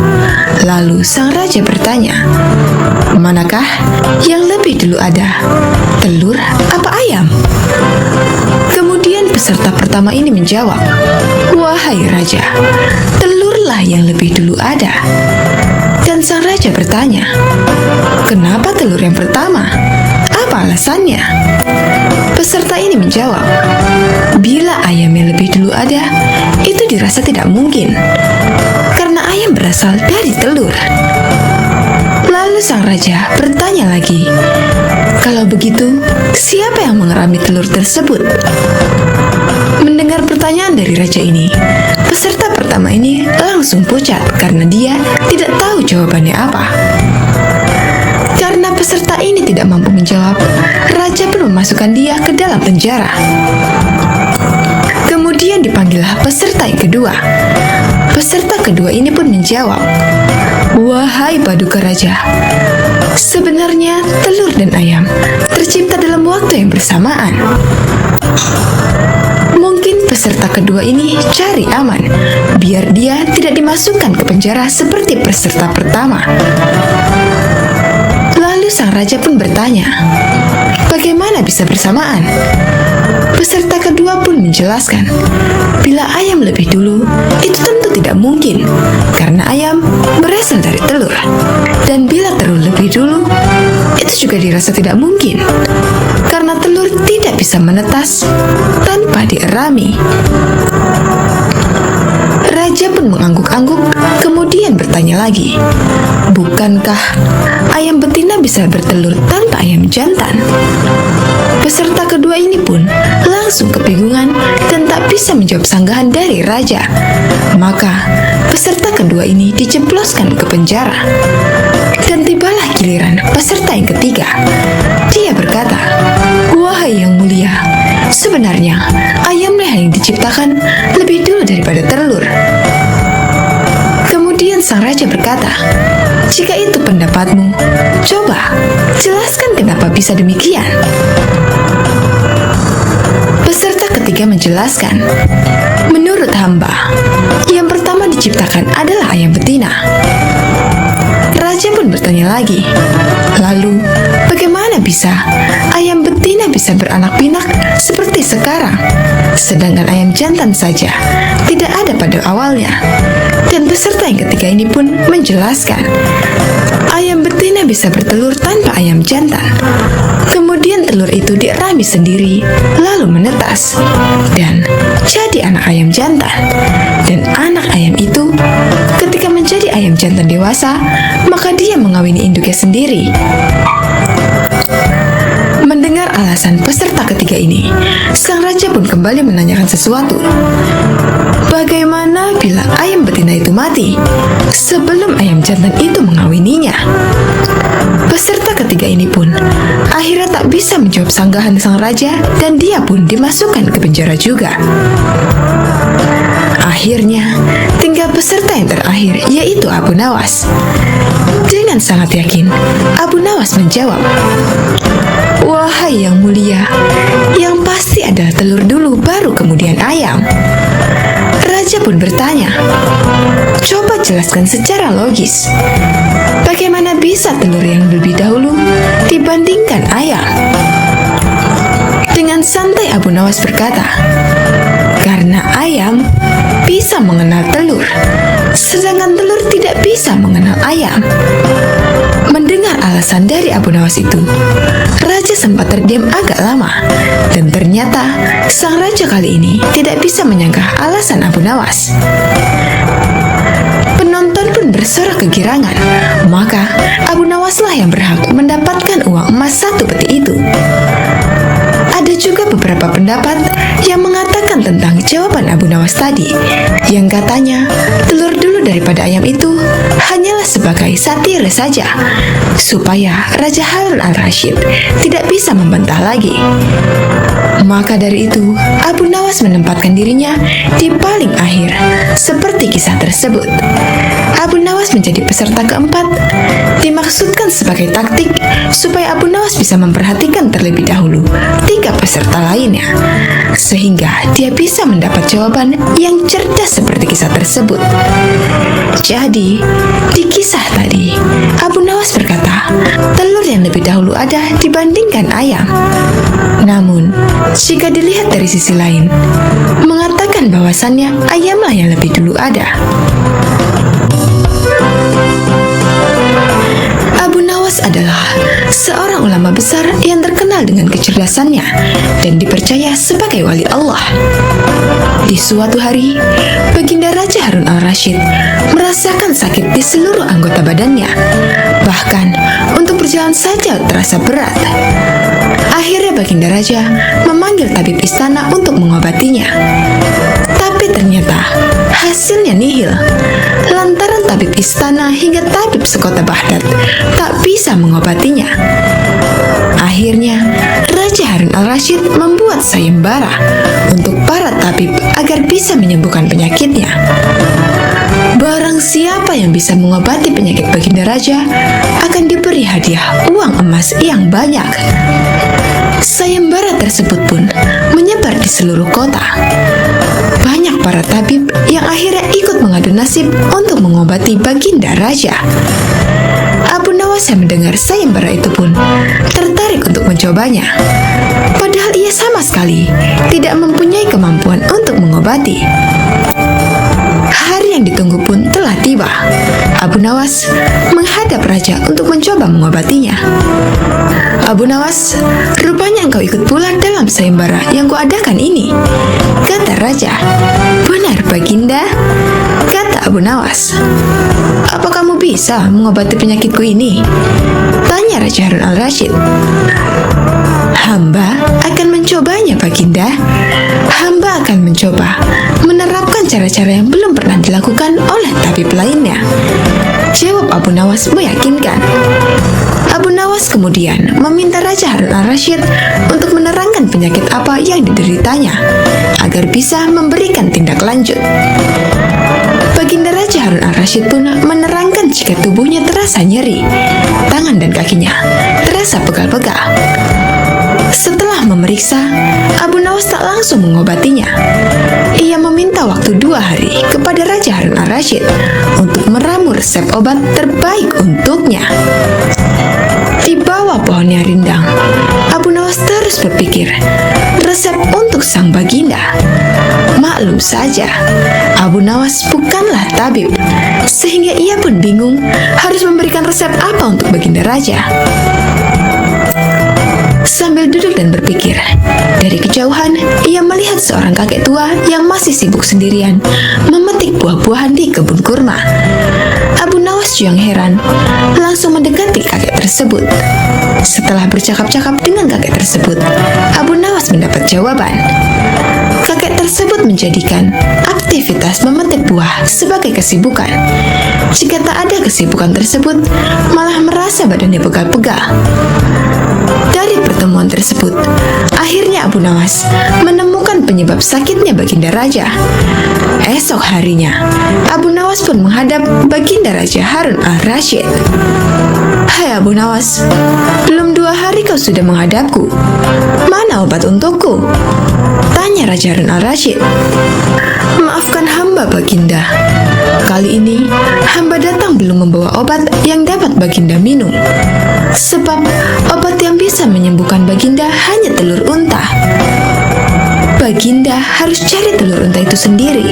S1: Lalu sang raja bertanya, "Manakah yang lebih dulu ada, telur apa ayam?" Kemudian peserta pertama ini menjawab, "Wahai raja, telurlah yang lebih dulu ada." Dan sang raja bertanya, "Kenapa telur yang pertama? Apa alasannya?" Peserta ini menjawab, "Bila ayam yang lebih dulu ada, itu dirasa tidak mungkin, karena ayam berasal dari telur." Lalu sang raja bertanya lagi, "Kalau begitu, siapa yang mengerami telur tersebut?" Mendengar pertanyaan dari raja ini, peserta pertama ini langsung pucat karena dia tidak tahu jawabannya apa. Karena peserta ini tidak mampu menjawab, raja pun memasukkan dia ke dalam penjara. Kemudian dipanggillah peserta yang kedua. Peserta kedua ini pun menjawab, "Wahai paduka raja, sebenarnya telur dan ayam tercipta dalam waktu yang bersamaan." Mungkin peserta kedua ini cari aman, biar dia tidak dimasukkan ke penjara seperti peserta pertama. Lalu sang raja pun bertanya, "Bagaimana bisa bersamaan?" Peserta kedua pun menjelaskan, bila ayam lebih dulu, itu tentu tidak mungkin, karena ayam berasal dari telur. Dan bila telur lebih dulu, itu juga dirasa tidak mungkin, karena telur tidak bisa menetas tanpa dierami. Raja pun mengangguk-angguk, kemudian bertanya lagi, "Bukankah ayam betina bisa bertelur tanpa ayam jantan?" Peserta kedua ini pun langsung kebingungan dan tak bisa menjawab sanggahan dari raja. Maka peserta kedua ini dijebloskan ke penjara. Dan tibalah giliran peserta yang ketiga. Dia berkata, "Wahai yang mulia, Sebenarnya, ayamlah yang diciptakan lebih dulu daripada telur. Kemudian sang raja berkata, "Jika itu pendapatmu, coba jelaskan kenapa bisa demikian." Peserta ketiga menjelaskan, "Menurut hamba, yang pertama diciptakan adalah ayam betina." Raja pun bertanya lagi, "Lalu, bagaimana bisa ayam betina bisa beranak pinak seperti sekarang, sedangkan ayam jantan saja tidak ada pada awalnya?" Dan peserta yang ketiga ini pun menjelaskan, ayam betina bisa bertelur tanpa ayam jantan. Kemudian telur itu dirami sendiri, lalu menetas, dan jadi anak ayam jantan. Dan anak ayam itu, ketika menjadi ayam jantan dewasa, maka dia mengawini induknya sendiri. Mendengar alasan peserta ketiga ini, sang raja pun kembali menanyakan sesuatu. Bagaimana bila ayam betina itu mati sebelum ayam jantan itu mengawininya? Peserta ketiga ini pun akhirnya tak bisa menjawab sanggahan sang raja, dan dia pun dimasukkan ke penjara juga. Akhirnya, tinggal peserta yang terakhir, yaitu Abu Nawas. Dengan sangat yakin, Abu Nawas menjawab, "Wahai yang mulia, yang pasti adalah telur dulu baru kemudian ayam." Raja pun bertanya, "Coba jelaskan secara logis, bagaimana bisa telur yang lebih dahulu dibandingkan ayam?" Dengan santai Abu Nawas berkata, "Karena ayam bisa mengenal telur, sedangkan telur tidak bisa mengenal ayam." Mendengar alasan dari Abu Nawas itu, raja sempat terdiam agak lama, dan ternyata sang raja kali ini tidak bisa menyangka alasan Abu Nawas. Penonton pun bersorak kegirangan, maka Abu Nawaslah yang berhak mendapatkan uang emas 1 peti itu. Ada juga beberapa pendapat yang mengatakan tentang jawaban Abu Nawas tadi, yang katanya telur dulu daripada ayam itu hanyalah sebagai satire saja, supaya Raja Harun al-Rashid tidak bisa membantah lagi. Maka dari itu, Abu Nawas menempatkan dirinya di paling akhir, seperti kisah tersebut. Abu Nawas menjadi peserta keempat, dimaksudkan sebagai taktik supaya Abu Nawas bisa memperhatikan terlebih dahulu 3 peserta lainnya, sehingga dia bisa mendapat jawaban yang cerdas seperti kisah tersebut. Jadi, di kisah tadi, Abu Nawas berkata, telur yang lebih dahulu ada dibandingkan ayam. Namun, jika dilihat dari sisi lain, mengatakan bahwasannya ayamlah yang lebih dulu ada. Abu Nawas adalah seorang ulama besar yang terkenal dengan kecerdasannya dan dipercaya sebagai wali Allah. Di suatu hari, Baginda Raja Harun al-Rashid merasakan sakit di seluruh anggota badannya. Bahkan, untuk berjalan saja terasa berat. Akhirnya Baginda Raja memanggil tabib istana untuk mengobatinya. Tapi ternyata hasilnya nihil, lantaran tabib istana hingga tabib sekota Baghdad tak bisa mengobatinya. Akhirnya, Raja Harun al-Rashid membuat sayembara untuk para tabib agar bisa menyembuhkan penyakitnya. Barang siapa yang bisa mengobati penyakit Baginda Raja akan diberi hadiah uang emas yang banyak. Sayembara tersebut pun menyebar di seluruh kota. Banyak para tabib yang akhirnya ikut mengadu nasib untuk mengobati Baginda Raja. Abu Nawas yang mendengar sayembara itu pun tertarik untuk mencobanya. Padahal ia sama sekali tidak mempunyai kemampuan untuk mengobati. Hari yang ditunggu pun telah tiba. Abu Nawas menghadap raja untuk mencoba mengobatinya. "Abu Nawas, rupanya engkau ikut pula dalam sayembara yang kuadakan ini," kata raja. "Benar, Baginda," kata Abu Nawas. "Apa kamu bisa mengobati penyakitku ini?" tanya Raja Harun al-Rashid. "Hamba akan mencobanya, Baginda. Hamba akan mencoba menerapkan cara-cara yang belum pernah dilakukan oleh tabib lainnya," jawab Abu Nawas meyakinkan. Abu Nawas kemudian meminta Raja Harun al-Rasyid untuk menerangkan penyakit apa yang dideritanya agar bisa memberikan tindak lanjut. Baginda Raja Harun al-Rasyid pun menerangkan jika tubuhnya terasa nyeri, tangan dan kakinya terasa pegal-pegal. Setelah memeriksa, Abu Nawas tak langsung mengobatinya. Ia meminta waktu 2 hari kepada Raja Harun al-Rasyid untuk meramu resep obat terbaik untuknya. Di bawah pohonnya rindang, Abu Nawas terus berpikir resep untuk sang baginda. Maklum saja, Abu Nawas bukanlah tabib, sehingga ia pun bingung harus memberikan resep apa untuk baginda raja. Sambil duduk dan berpikir, dari kejauhan ia melihat seorang kakek tua yang masih sibuk sendirian memetik buah-buahan di kebun kurma. Abu Nawas yang heran langsung mendekati kakek tersebut. Setelah bercakap-cakap dengan kakek tersebut, Abu Nawas mendapat jawaban. Kakek tersebut menjadikan aktivitas memetik buah sebagai kesibukan. Jika tak ada kesibukan tersebut, malah merasa badannya pegal-pegal. Dari pertemuan tersebut, akhirnya Abu Nawas menemukan penyebab sakitnya baginda raja. Esok harinya, Abu Nawas pun menghadap baginda Raja Harun al-Rasyid. "Hai Abu Nawas, belum 2 hari kau sudah menghadapku. Mana obat untukku?" tanya Raja Harun al-Rasyid. "Maafkan hamba baginda. Kali ini hamba datang belum membawa obat yang dapat baginda minum. Sebab obat yang bisa menyembuhkan baginda hanya telur unta. Baginda harus cari telur unta itu sendiri,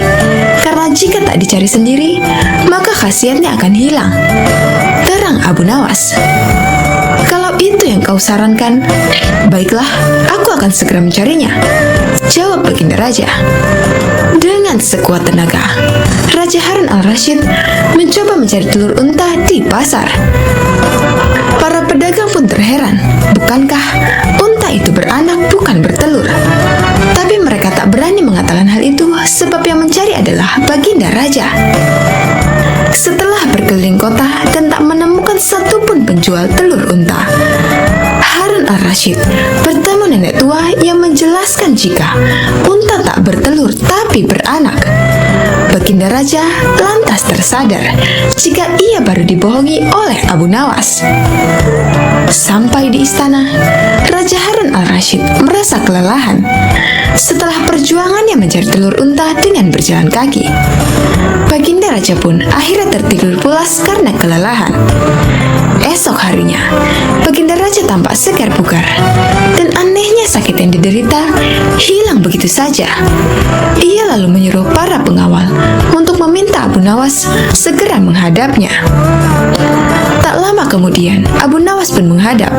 S1: karena jika tak dicari sendiri, maka khasiatnya akan hilang," terang Abu Nawas. "Kalau itu yang kau sarankan, baiklah, aku akan segera mencarinya," jawab baginda raja. Dengan sekuat tenaga, Raja Harun al-Rasyid mencoba mencari telur unta di pasar. Para pedagang pun terheran, bukankah unta itu beranak bukan bertelur? Tapi mereka tak berani mengatakan hal itu sebab yang mencari adalah baginda raja. Setelah berkeliling kota dan tak menemukan satupun penjual telur unta, Harun al-Rasyid bertemu nenek tua yang menjelaskan jika unta tak bertelur tapi beranak. Baginda raja lantas tersadar jika ia baru dibohongi oleh Abu Nawas. Sampai di istana, Raja Harun al-Rasyid merasa kelelahan setelah perjuangannya mencari telur unta dengan berjalan kaki. Baginda raja pun akhirnya tertidur pulas karena kelelahan. Esok harinya, baginda raja tampak segar bugar, dan anehnya sakit yang diderita hilang begitu saja. Ia lalu menyuruh para pengawal untuk meminta Abu Nawas segera menghadapnya. Tak lama kemudian, Abu Nawas pun menghadap.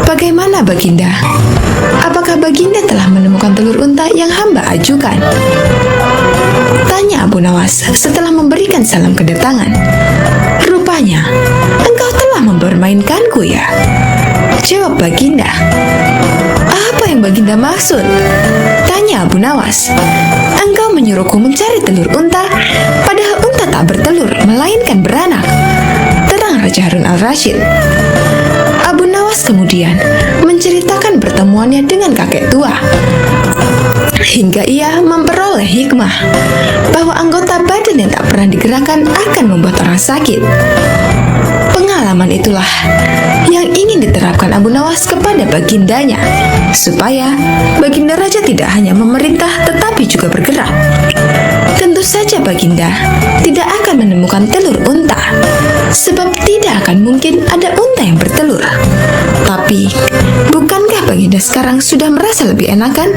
S1: "Bagaimana baginda? Apakah baginda telah menemukan telur unta yang hamba ajukan?" tanya Abu Nawas setelah memberikan salam kedatangan. "Rupanya, engkau telah mempermainkanku ya?" jawab baginda. "Apa yang baginda maksud?" tanya Abu Nawas. "Engkau menyuruhku mencari telur unta, padahal unta tak bertelur, melainkan beranak," terang Raja Harun al-Rasyid. Abu Nawas kemudian menceritakan pertemuannya dengan kakek tua, hingga ia memperoleh hikmah bahwa anggota badan yang tak pernah digerakkan akan membuat orang sakit. Pengalaman itulah yang ingin diterapkan Abu Nawas kepada bagindanya, supaya baginda raja tidak hanya memerintah tetapi juga bergerak. Tentu saja baginda tidak akan menemukan telur unta, sebab tidak akan mungkin ada unta yang bertelur. Tapi, bukankah baginda sekarang sudah merasa lebih enakan?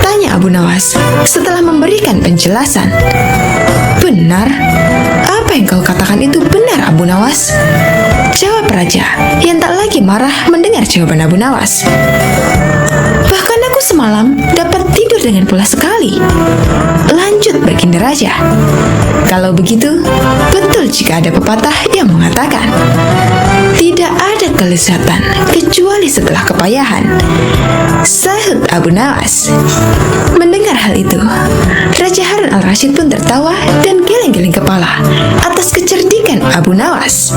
S1: Tanya Abu Nawas setelah memberikan penjelasan. "Benar, apa yang kau katakan itu benar Abu Nawas," jawab raja yang tak lagi marah mendengar jawaban Abu Nawas. "Bahkan aku semalam dapat tidur dengan pulas sekali," lanjut baginda raja. "Kalau begitu, betul jika ada pepatah yang mengatakan, tidak ada kelezatan kecuali setelah kepayahan," sahut Abu Nawas. Mendengar hal itu, Raja Harun al-Rasyid pun tertawa dan geleng-geleng kepala atas kecerdikan Abu Nawas.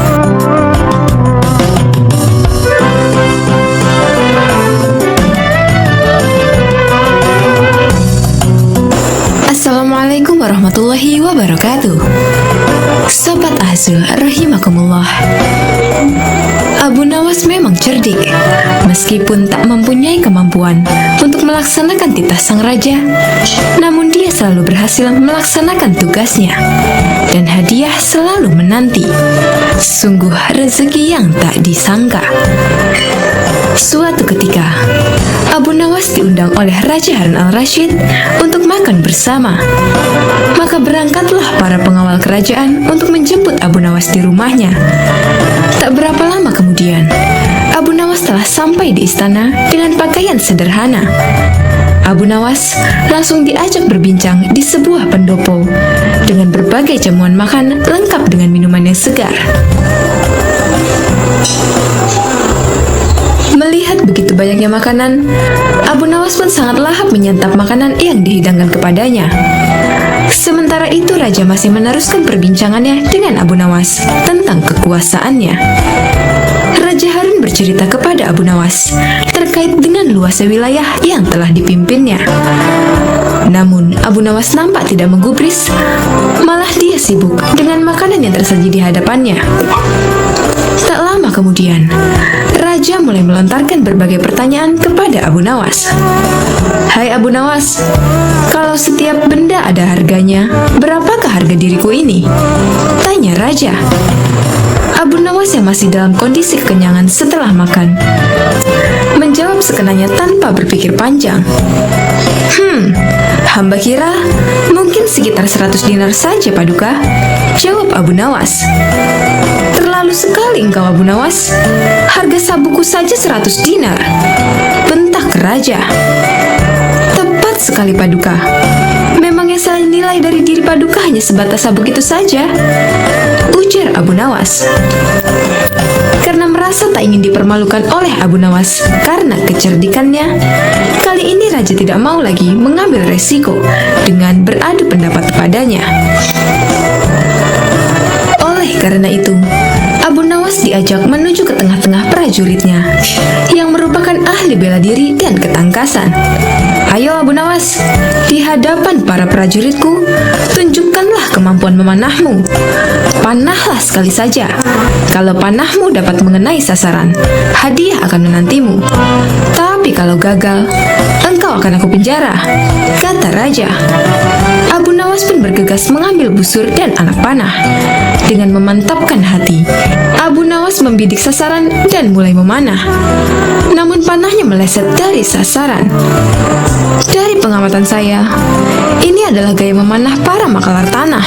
S1: warahmatullahi wabarakatuh. Sobat Azul rahimakumullah. Abu Nawas memang cerdik. Meskipun tak mempunyai kemampuan untuk melaksanakan titah sang raja, namun dia selalu berhasil melaksanakan tugasnya. Dan hadiah selalu menanti. Sungguh rezeki yang tak disangka. Suatu ketika, Abu Nawas diundang oleh Raja Harun al-Rasyid untuk makan bersama. Maka berangkatlah para pengawal kerajaan untuk menjemput Abu Nawas di rumahnya. Tak berapa lama kemudian, Abu Nawas telah sampai di istana dengan pakaian sederhana. Abu Nawas langsung diajak berbincang di sebuah pendopo dengan berbagai jamuan makan lengkap dengan minuman yang segar. Melihat begitu banyaknya makanan, Abu Nawas pun sangat lahap menyantap makanan yang dihidangkan kepadanya. Sementara itu Raja masih meneruskan perbincangannya dengan Abu Nawas tentang kekuasaannya. Raja Harun bercerita kepada Abu Nawas terkait dengan luasnya wilayah yang telah dipimpinnya. Namun Abu Nawas nampak tidak menggubris, malah dia sibuk dengan makanan yang tersaji di hadapannya. Tak lama kemudian, Raja mulai melontarkan berbagai pertanyaan kepada Abu Nawas. Hai Abu Nawas, kalau setiap benda ada harganya, berapakah harga diriku ini? Tanya Raja. Abu Nawas yang masih dalam kondisi kekenyangan setelah makan menjawab sekenanya tanpa berpikir panjang. Hamba kira mungkin sekitar 100 dinar saja Paduka, jawab Abu Nawas. Terlalu sekali engkau Abu Nawas, harga sabuku saja 100 dinar, bentak Raja. Tepat sekali Paduka, memangnya saya nilai dari diri Paduka hanya sebatas sabuk itu saja, ujar Abu Nawas. Karena merasa tak ingin dipermalukan oleh Abu Nawas karena kecerdikannya, kali ini Raja tidak mau lagi mengambil resiko dengan beradu pendapat kepadanya. Oleh karena itu, Abu Nawas diajak menuju ke tengah-tengah prajuritnya yang merupakan ahli bela diri dan ketangkasan. Ayo Abu Nawas, di hadapan para prajuritku, tunjukkanlah kemampuan memanahmu. Panahlah sekali saja. Kalau panahmu dapat mengenai sasaran, hadiah akan menantimu. Tapi kalau gagal, engkau akan aku penjara, kata Raja. Abu Nawas pun bergegas mengambil busur dan anak panah. Dengan memantapkan hati, Abu Nawas membidik sasaran dan mulai memanah. Namun panahnya meleset dari sasaran. Dari pengamatan saya, ini adalah gaya memanah para makalar tanah,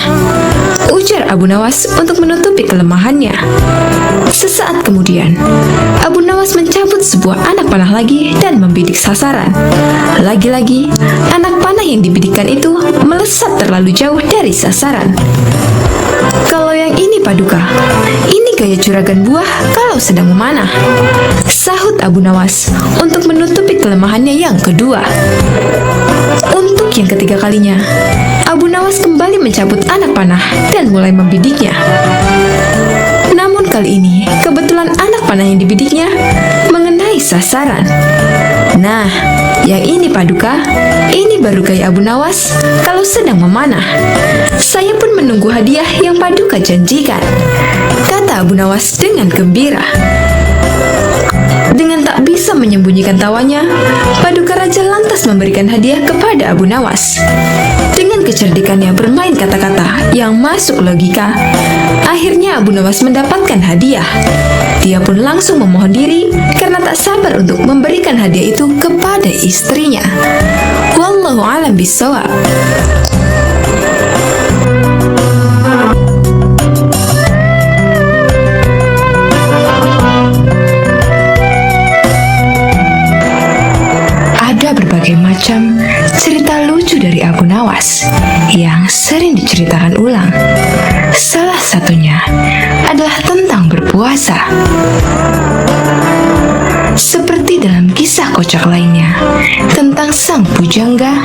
S1: ujar Abu Nawas untuk menutupi kelemahannya. Sesaat kemudian, Abu Nawas mencabut sebuah anak panah lagi dan membidik sasaran. Lagi-lagi, anak panah yang dibidikkan itu melesat terlalu jauh dari sasaran. Kalau yang ini Paduka, ini gaya juragan buah kalau sedang memanah, sahut Abu Nawas untuk menutupi kelemahannya yang kedua. Untuk yang ketiga kalinya, Abu Nawas kembali mencabut anak panah dan mulai membidiknya. Namun kali ini, kebetulan anak panah yang dibidiknya mengenai sasaran. Nah, yang ini Paduka, ini baru gaya Abu Nawas kalau sedang memanah. Saya pun menunggu hadiah yang Paduka janjikan, kata Abu Nawas dengan gembira. Dengan tak bisa menyembunyikan tawanya, Paduka Raja lantas memberikan hadiah kepada Abu Nawas. Dengan kecerdikannya bermain kata-kata yang masuk logika, akhirnya Abu Nawas mendapatkan hadiah. Dia pun langsung memohon diri karena tak sabar untuk memberikan hadiah itu kepada istrinya. Wallahu a'lam bishawab. Berbagai macam cerita lucu dari Abu Nawas yang sering diceritakan ulang. Salah satunya adalah tentang berpuasa. Seperti dalam kisah kocak lainnya tentang sang pujangga,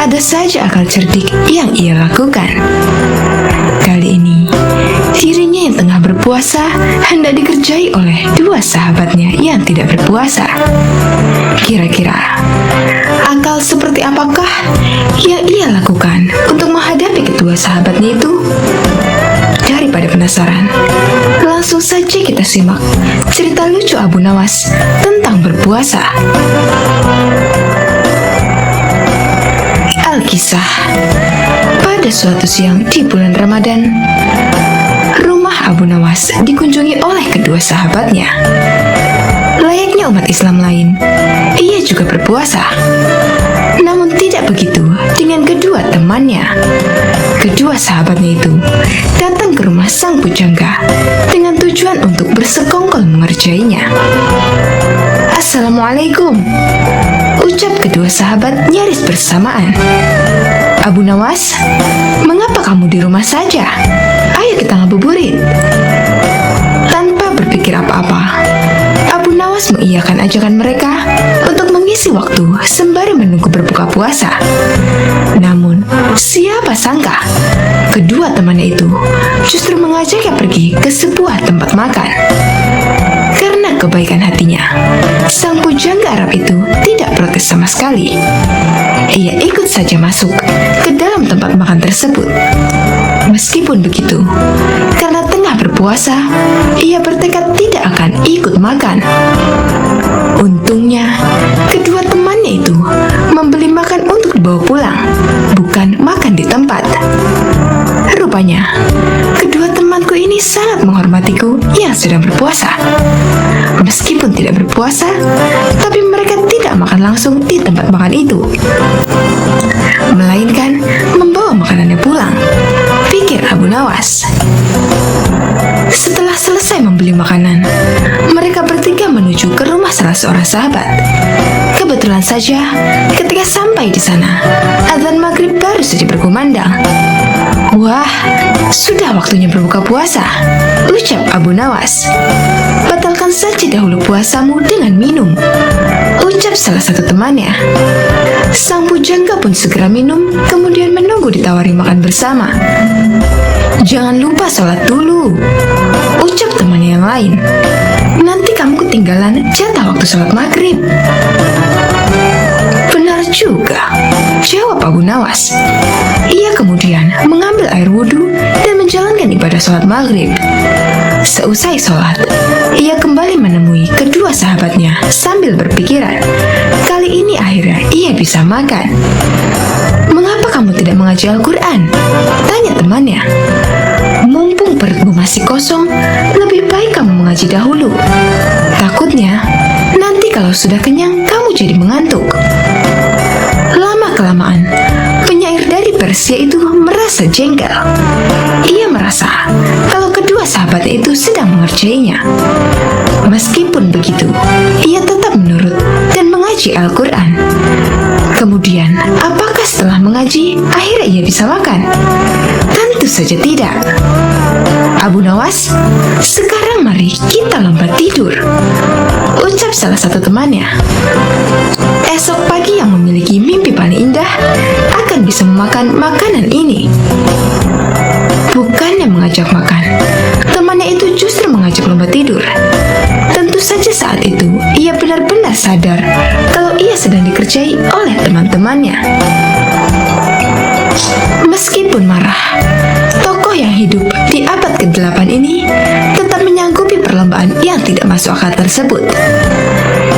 S1: ada saja akal cerdik yang ia lakukan. Kali ini, dirinya yang tengah berpuasa hendak dikerjai oleh dua sahabatnya yang tidak berpuasa. Kira-kira akal seperti apakah yang ia lakukan untuk menghadapi sahabatnya itu? Daripada penasaran, langsung saja kita simak cerita lucu Abu Nawas tentang berpuasa. Alkisah. Pada suatu siang di bulan Ramadan, rumah Abu Nawas dikunjungi oleh kedua sahabatnya. Layaknya umat Islam lain, ia juga berpuasa. Namun tidak begitu dengan kedua temannya. Kedua sahabatnya itu datang ke rumah sang pujangga dengan tujuan untuk bersekongkol mengerjainya. Assalamualaikum, ucap kedua sahabat nyaris bersamaan. Abu Nawas, mengapa kamu di rumah saja? Ayo kita ngabuburit. Tanpa berpikir apa-apa, Abu Nawas mengiyakan ajakan mereka untuk mengisi waktu sembari menunggu berbuka puasa. Namun, siapa sangka kedua temannya itu justru mengajaknya pergi ke sebuah tempat makan. Karena kebaikan hatinya, sang pujangga Arab itu tidak protes sama sekali. Ia ikut saja masuk ke dalam tempat makan tersebut. Meskipun begitu, karena tengah berpuasa, ia bertekad tidak akan ikut makan. Untungnya, kedua temannya itu membeli makan untuk dibawa pulang, bukan makan di tempat. Rupanya, kedua temanku ini sangat menghormatiku yang sedang berpuasa. Meskipun tidak berpuasa, tapi mereka tidak makan langsung di tempat makan itu, melainkan membawa makanannya pulang, pikir Abu Nawas. Setelah selesai membeli makanan, mereka bertiga menuju ke rumah salah seorang sahabat. Kebetulan saja, ketika sampai di sana, azan maghrib baru saja berkumandang. Wah, sudah waktunya berbuka puasa, ucap Abu Nawas. Batalkan saja dahulu puasamu dengan minum, ucap salah satu temannya. Sang pujangga pun segera minum, kemudian menunggu ditawari makan bersama. Jangan lupa sholat dulu, ucap temannya yang lain. Nanti kamu ketinggalan jatah waktu sholat maghrib. Benar juga, jawab Abu Nawas. Ia kemudian mengambil air wudhu dan menjalankan ibadah sholat maghrib. Seusai sholat, ia kembali menemui kedua sahabatnya sambil berpikiran, kali ini akhirnya ia bisa makan. Mengapa kamu tidak mengaji Al-Quran? Tanya temannya. Mumpung perutmu masih kosong, lebih baik kamu mengaji dahulu. Takutnya, nanti kalau sudah kenyang, kamu jadi mengantuk. Lama-kelamaan, penyair dari Persia itu merasa jengkel. Ia merasa kalau kedua sahabatnya itu sedang mengerjainya. Meskipun begitu, ia tetap menurut dan mengaji Al-Quran. Kemudian, apakah setelah mengaji, akhirnya ia bisa makan? Tentu saja tidak. Abu Nawas, sekarang mari kita lompat tidur, ucap salah satu temannya. Esok pagi yang memiliki mimpi paling indah akan bisa memakan makanan ini. Bukannya mengajak makan, temannya itu justru mengajak lompat tidur. Tentu saja saat itu ia benar-benar sadar kalau ia sedang dikerjai oleh teman-temannya. Meskipun marah, tokoh yang hidup di abad ke-8 ini tetap menyanggupi perlombaan yang tidak masuk akal tersebut.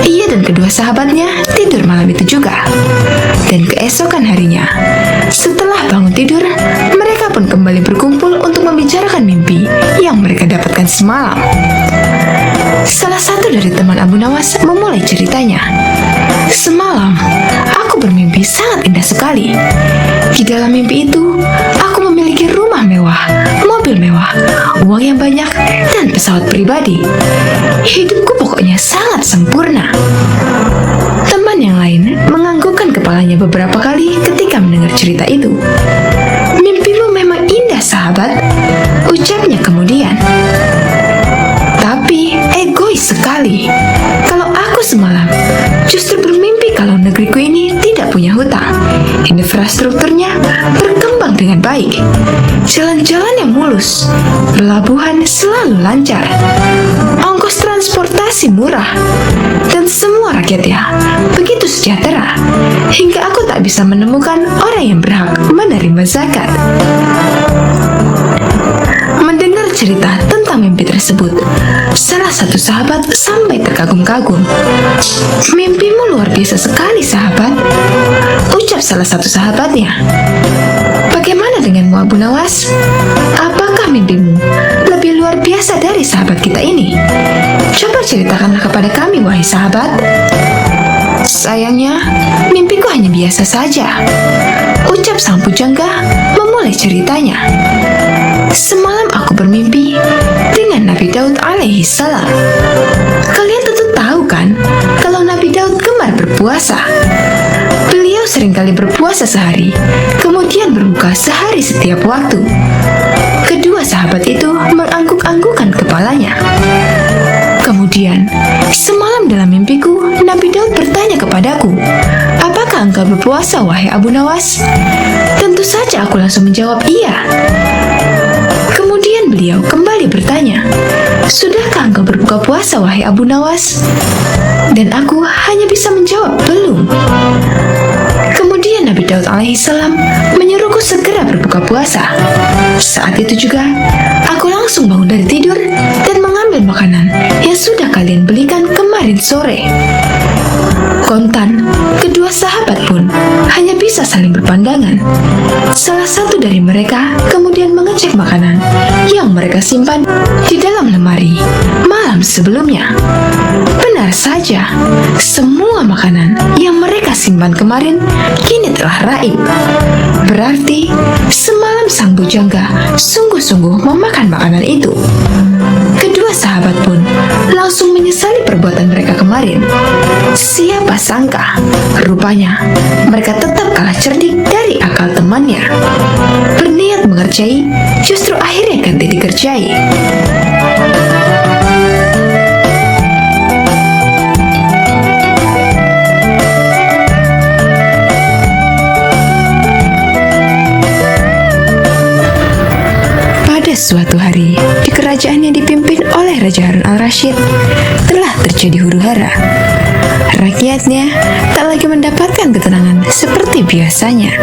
S1: Ia dan kedua sahabatnya tidur malam itu juga. Dan keesokan harinya, setelah bangun tidur, mereka pun kembali berkumpul untuk membicarakan mimpi yang mereka dapatkan semalam. Salah satu dari teman Abu Nawas memulai ceritanya. Semalam, aku bermimpi sangat indah sekali. Di dalam mimpi itu, aku memiliki rumah mewah, mobil mewah, uang yang banyak, dan pesawat pribadi. Hidupku pokoknya sangat sempurna. Teman yang lain menganggukkan kepalanya beberapa kali ketika mendengar cerita itu. Mimpimu memang indah, sahabat, ucapnya kemudian. Tapi egois sekali. Kalau aku semalam justru bermimpi kalau negeriku ini tidak punya hutang, infrastrukturnya berkembang dengan baik, jalan-jalan yang mulus, pelabuhan selalu lancar, ongkos transportasi murah, dan semua rakyatnya begitu sejahtera hingga aku tak bisa menemukan orang yang berhak menerima zakat. cerita tentang mimpi tersebut, salah satu sahabat sampai terkagum-kagum. "Mimpimu luar biasa sekali, sahabat," ucap salah satu sahabatnya. "Bagaimana denganmu, Abu Nawas? Apakah mimpimu lebih luar biasa dari sahabat kita ini? Coba ceritakanlah kepada kami, wahai sahabat." "Sayangnya, mimpiku hanya biasa saja," ucap sang pujangga memulai ceritanya. "Semalam aku bermimpi dengan Nabi Daud alaihi salam. Kalian tentu tahu kan kalau Nabi Daud gemar berpuasa. Beliau seringkali berpuasa sehari, kemudian berbuka sehari setiap waktu." Kedua sahabat itu mengangguk-anggukkan kepalanya. "Kemudian, semalam dalam mimpiku, Nabi Daud bertanya kepadaku, 'Apakah engkau berpuasa, wahai Abu Nawas?' Tentu saja aku langsung menjawab iya. Kemudian beliau kembali bertanya, 'Sudahkah engkau berbuka puasa, wahai Abu Nawas?' Dan aku hanya bisa menjawab belum. Kemudian Nabi Daud alaihissalam menyuruhku segera berbuka puasa. Saat itu juga, aku langsung bangun dari tidur dan mengambil makanan yang sudah kalian belikan kemarin sore." Kontan, kedua sahabat pun hanya bisa saling berpandangan. Salah satu dari mereka kemudian mengecek makanan yang mereka simpan di dalam lemari malam sebelumnya. Benar saja, semua makanan yang mereka simpan kemarin kini telah raib. Berarti semalam sang bujangga sungguh-sungguh memakan makanan itu. Kedua sahabat pun langsung menyesali perbuatan mereka kemarin. Siapa sangka, rupanya mereka tetap kalah cerdik dari akal temannya. Berniat mengerjai, justru akhirnya ganti dikerjai. Pada suatu hari, di kerajaan yang dipimpin oleh Raja Harun al-Rasyid, telah terjadi huru-hara. Rakyatnya tak lagi mendapatkan ketenangan seperti biasanya,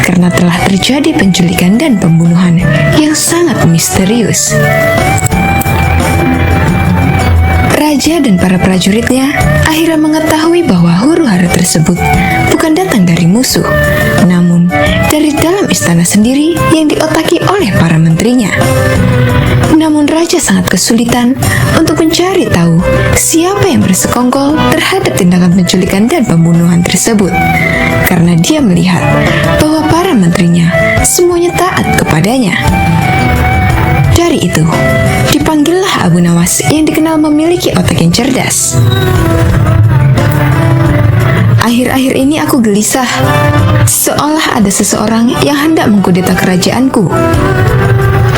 S1: karena telah terjadi penculikan dan pembunuhan yang sangat misterius. Raja dan para prajuritnya akhirnya mengetahui bahwa huru-hara tersebut bukan datang dari musuh, namun dari dalam istana sendiri yang diotaki oleh para menterinya. Namun Raja sangat kesulitan untuk mencari tahu siapa yang bersekongkol terhadap tindakan penculikan dan pembunuhan tersebut, karena dia melihat bahwa para menterinya semuanya taat kepadanya. Dari itu, dipanggillah Abu Nawas yang dikenal memiliki otak yang cerdas. "Akhir-akhir ini aku gelisah, seolah ada seseorang yang hendak mengkudeta kerajaanku.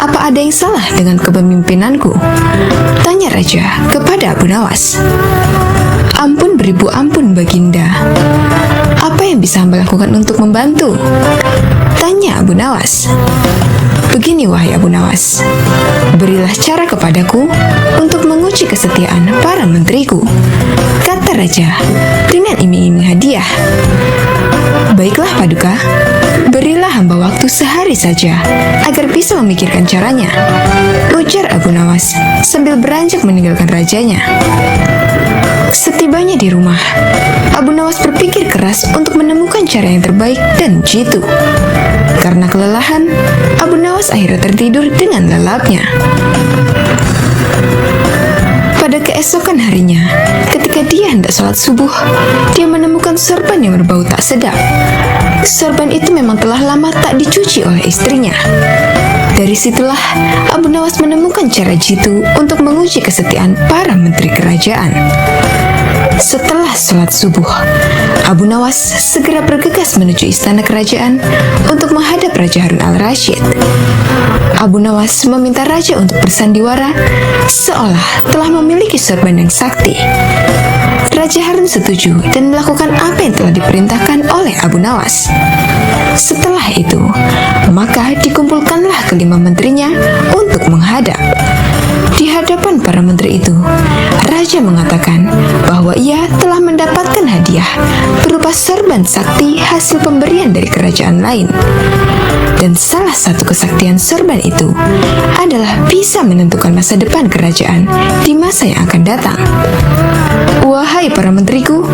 S1: Apa ada yang salah dengan kepemimpinanku?" tanya Raja kepada Abu Nawas. "Ampun beribu ampun, Baginda. Apa yang bisa hamba lakukan untuk membantu?" tanya Abu Nawas. "Begini, wahai Abu Nawas, berilah cara kepadaku untuk menguji kesetiaan para menteriku," kata Raja dengan iming-iming hadiah. "Baiklah, Paduka, berilah hamba waktu sehari saja agar bisa memikirkan caranya," ujar Abu Nawas sambil beranjak meninggalkan rajanya. Setibanya di rumah, Abu Nawas berpikir keras untuk menemukan cara yang terbaik dan jitu. Karena kelelahan, Abu Nawas akhirnya tertidur dengan lelapnya. Pada keesokan harinya, ketika dia hendak sholat subuh, dia menemukan sorban yang berbau tak sedap. Sorban itu memang telah lama tak dicuci oleh istrinya. Dari situlah Abu Nawas menemukan cara jitu untuk menguji kesetiaan para menteri kerajaan. Setelah sholat subuh, Abu Nawas segera bergegas menuju istana kerajaan untuk menghadap Raja Harun al-Rasyid. Abu Nawas meminta Raja untuk bersandiwara seolah telah memiliki sorban yang sakti. Raja Harun setuju dan melakukan apa yang telah diperintahkan oleh Abu Nawas. Setelah itu, maka dikumpulkanlah kelima menterinya untuk menghadap. Di hadapan para menteri itu, Raja mengatakan bahwa ia telah mendapatkan hadiah berupa sorban sorban sakti hasil pemberian dari kerajaan lain. Dan salah satu kesaktian sorban itu adalah bisa menentukan masa depan kerajaan di masa yang akan datang. Wahai para menteriku,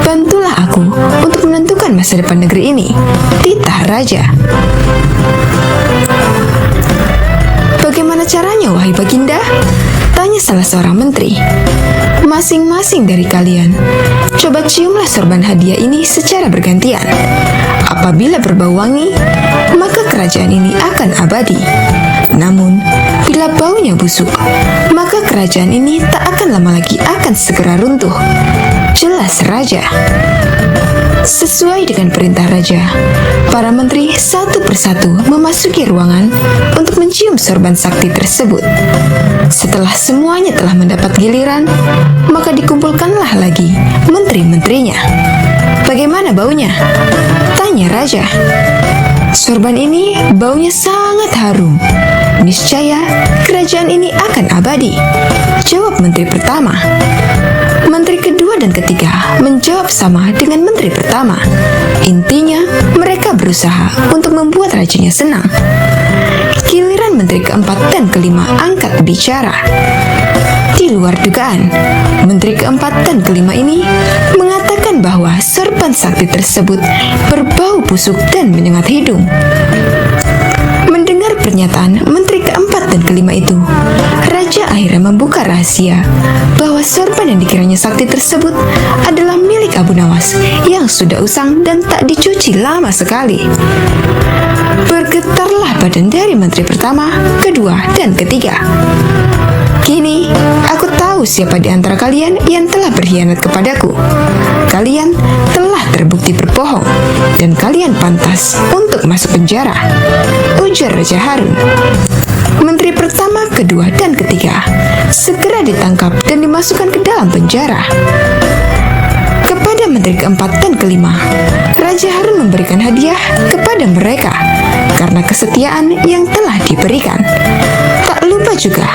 S1: bantulah aku untuk menentukan masa depan negeri ini, titah raja. Bagaimana caranya, wahai Baginda? Tanya salah seorang menteri. Masing-masing dari kalian, coba ciumlah sorban hadiah ini secara bergantian. Apabila berbau wangi, maka kerajaan ini akan abadi. Namun, bila baunya busuk, maka kerajaan ini tak akan lama lagi akan segera runtuh. Jelas raja. Sesuai dengan perintah raja, para menteri satu persatu memasuki ruangan untuk mencium sorban sakti tersebut. Setelah semuanya telah mendapat giliran, maka dikumpulkanlah lagi menteri-menterinya. Bagaimana baunya? Tanya raja. Sorban ini baunya sangat harum. Niscaya kerajaan ini akan abadi, jawab menteri pertama. Menteri kedua dan ketiga menjawab sama dengan menteri pertama. Intinya, mereka berusaha untuk membuat rajanya senang. Giliran menteri keempat dan kelima angkat bicara. Di luar dugaan, menteri keempat dan kelima ini mengatakan bahwa sorban sakti tersebut berbau busuk dan menyengat hidung. Mendengar pernyataan menteri keempat dan kelima itu, raja akhirnya membuka rahasia bahwa sorban yang dikiranya sakti tersebut adalah milik Abu Nawas yang sudah usang dan tak dicuci lama sekali. Bergetarlah badan dari menteri pertama, kedua, dan ketiga. Kini, aku tahu siapa di antara kalian yang telah berkhianat kepadaku. Kalian telah terbukti berbohong, dan kalian pantas untuk masuk penjara, ujar Raja Harun. Menteri pertama, kedua, dan ketiga segera ditangkap dan dimasukkan ke dalam penjara. Kepada menteri keempat dan kelima, Raja Harun memberikan hadiah kepada mereka karena kesetiaan yang telah diberikan. Tak lupa juga,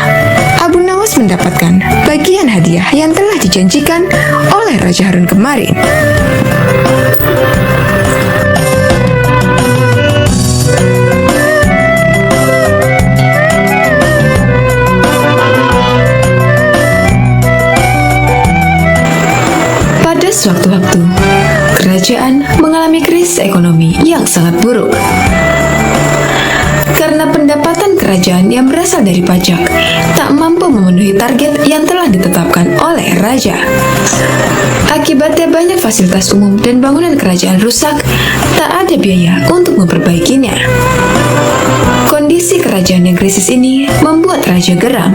S1: Abu Nawas mendapatkan bagian hadiah yang telah dijanjikan oleh Raja Harun kemarin. Pada sewaktu-waktu, kerajaan mengalami krisis ekonomi yang sangat buruk. Karena pendapatan kerajaan yang berasal dari pajak tak mampu memenuhi target yang telah ditetapkan oleh raja. Akibatnya banyak fasilitas umum dan bangunan kerajaan rusak, tak ada biaya untuk memperbaikinya. Kondisi kerajaan yang krisis ini membuat raja geram.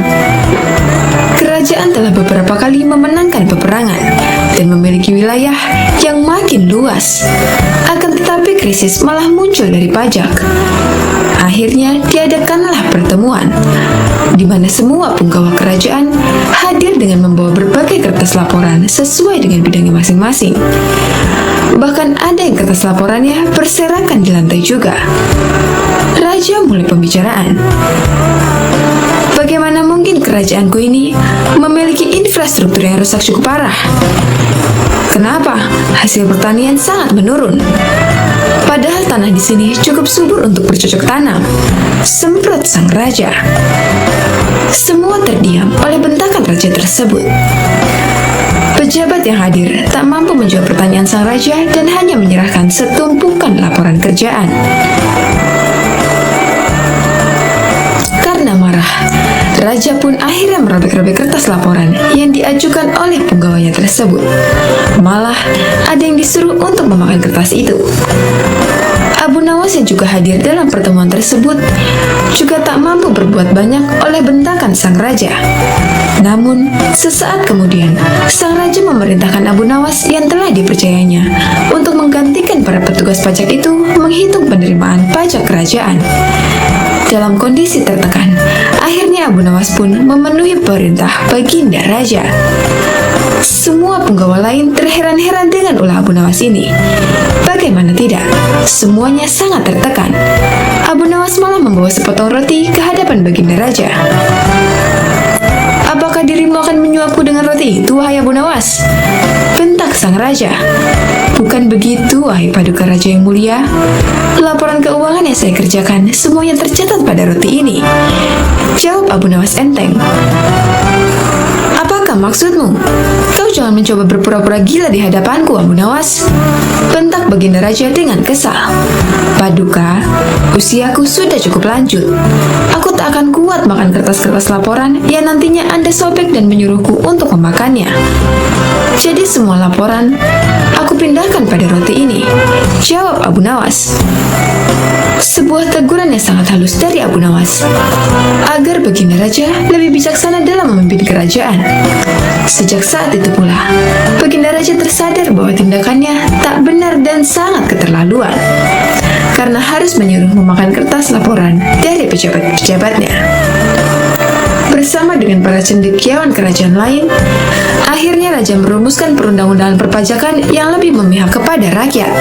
S1: Kerajaan telah beberapa kali memenangkan peperangan dan memiliki wilayah yang makin luas. Akan tetapi krisis malah muncul dari pajak. Akhirnya diadakanlah pertemuan, di mana semua punggawa kerajaan hadir dengan membawa berbagai kertas laporan sesuai dengan bidangnya masing-masing. Bahkan ada yang kertas laporannya berserakan di lantai juga. Raja mulai pembicaraan. Bagaimana mungkin kerajaanku ini memiliki infrastruktur yang rusak cukup parah? Kenapa hasil pertanian sangat menurun? Padahal tanah di sini cukup subur untuk bercocok tanam, semprot sang raja. Semua terdiam oleh bentakan raja tersebut. Pejabat yang hadir tak mampu menjawab pertanyaan sang raja dan hanya menyerahkan setumpukan laporan kerjaan. Karena marah, raja pun akhirnya merobek-robek kertas laporan yang diajukan oleh penggawanya tersebut. Malah, ada yang disuruh untuk memakan kertas itu. Abu Nawas yang juga hadir dalam pertemuan tersebut juga tak mampu berbuat banyak oleh bentakan sang raja. Namun, sesaat kemudian, sang raja memerintahkan Abu Nawas yang telah dipercayanya untuk menggantikan para petugas pajak itu menghitung penerimaan pajak kerajaan. Dalam kondisi tertekan, akhirnya Abu Nawas pun memenuhi perintah baginda raja. Semua penggawa lain terheran-heran dengan ulah Abu Nawas ini. Bagaimana tidak, semuanya sangat tertekan. Abu Nawas malah membawa sepotong roti ke hadapan baginda raja. Apakah dirimu akan menyuapku dengan roti itu, wahai Abu Nawas? Bentak sang raja. Bukan begitu, wahai paduka raja yang mulia. Laporan keuangan yang saya kerjakan semuanya tercatat pada roti ini. Jawab Abu Nawas enteng. Apakah maksudmu? Kau jangan mencoba berpura-pura gila di hadapanku, Abu Nawas. Bentak baginda raja dengan kesal. Paduka, usiaku sudah cukup lanjut. Aku tak akan kuat makan kertas-kertas laporan yang nantinya Anda sobek dan menyuruhku untuk memakannya. Jadi semua laporan aku pindahkan pada roti ini. Jawab Abu Nawas. Sebuah teguran yang sangat halus dari Abu Nawas, agar baginda raja lebih bijaksana dalam memimpin kerajaan. Sejak saat itu pula, baginda raja tersadar bahwa tindakannya tak benar dan sangat keterlaluan, karena harus menyuruh memakan kertas laporan dari pejabat-pejabatnya. Bersama dengan para cendekiawan kerajaan lain, akhirnya raja merumuskan perundang-undangan perpajakan yang lebih memihak kepada rakyat.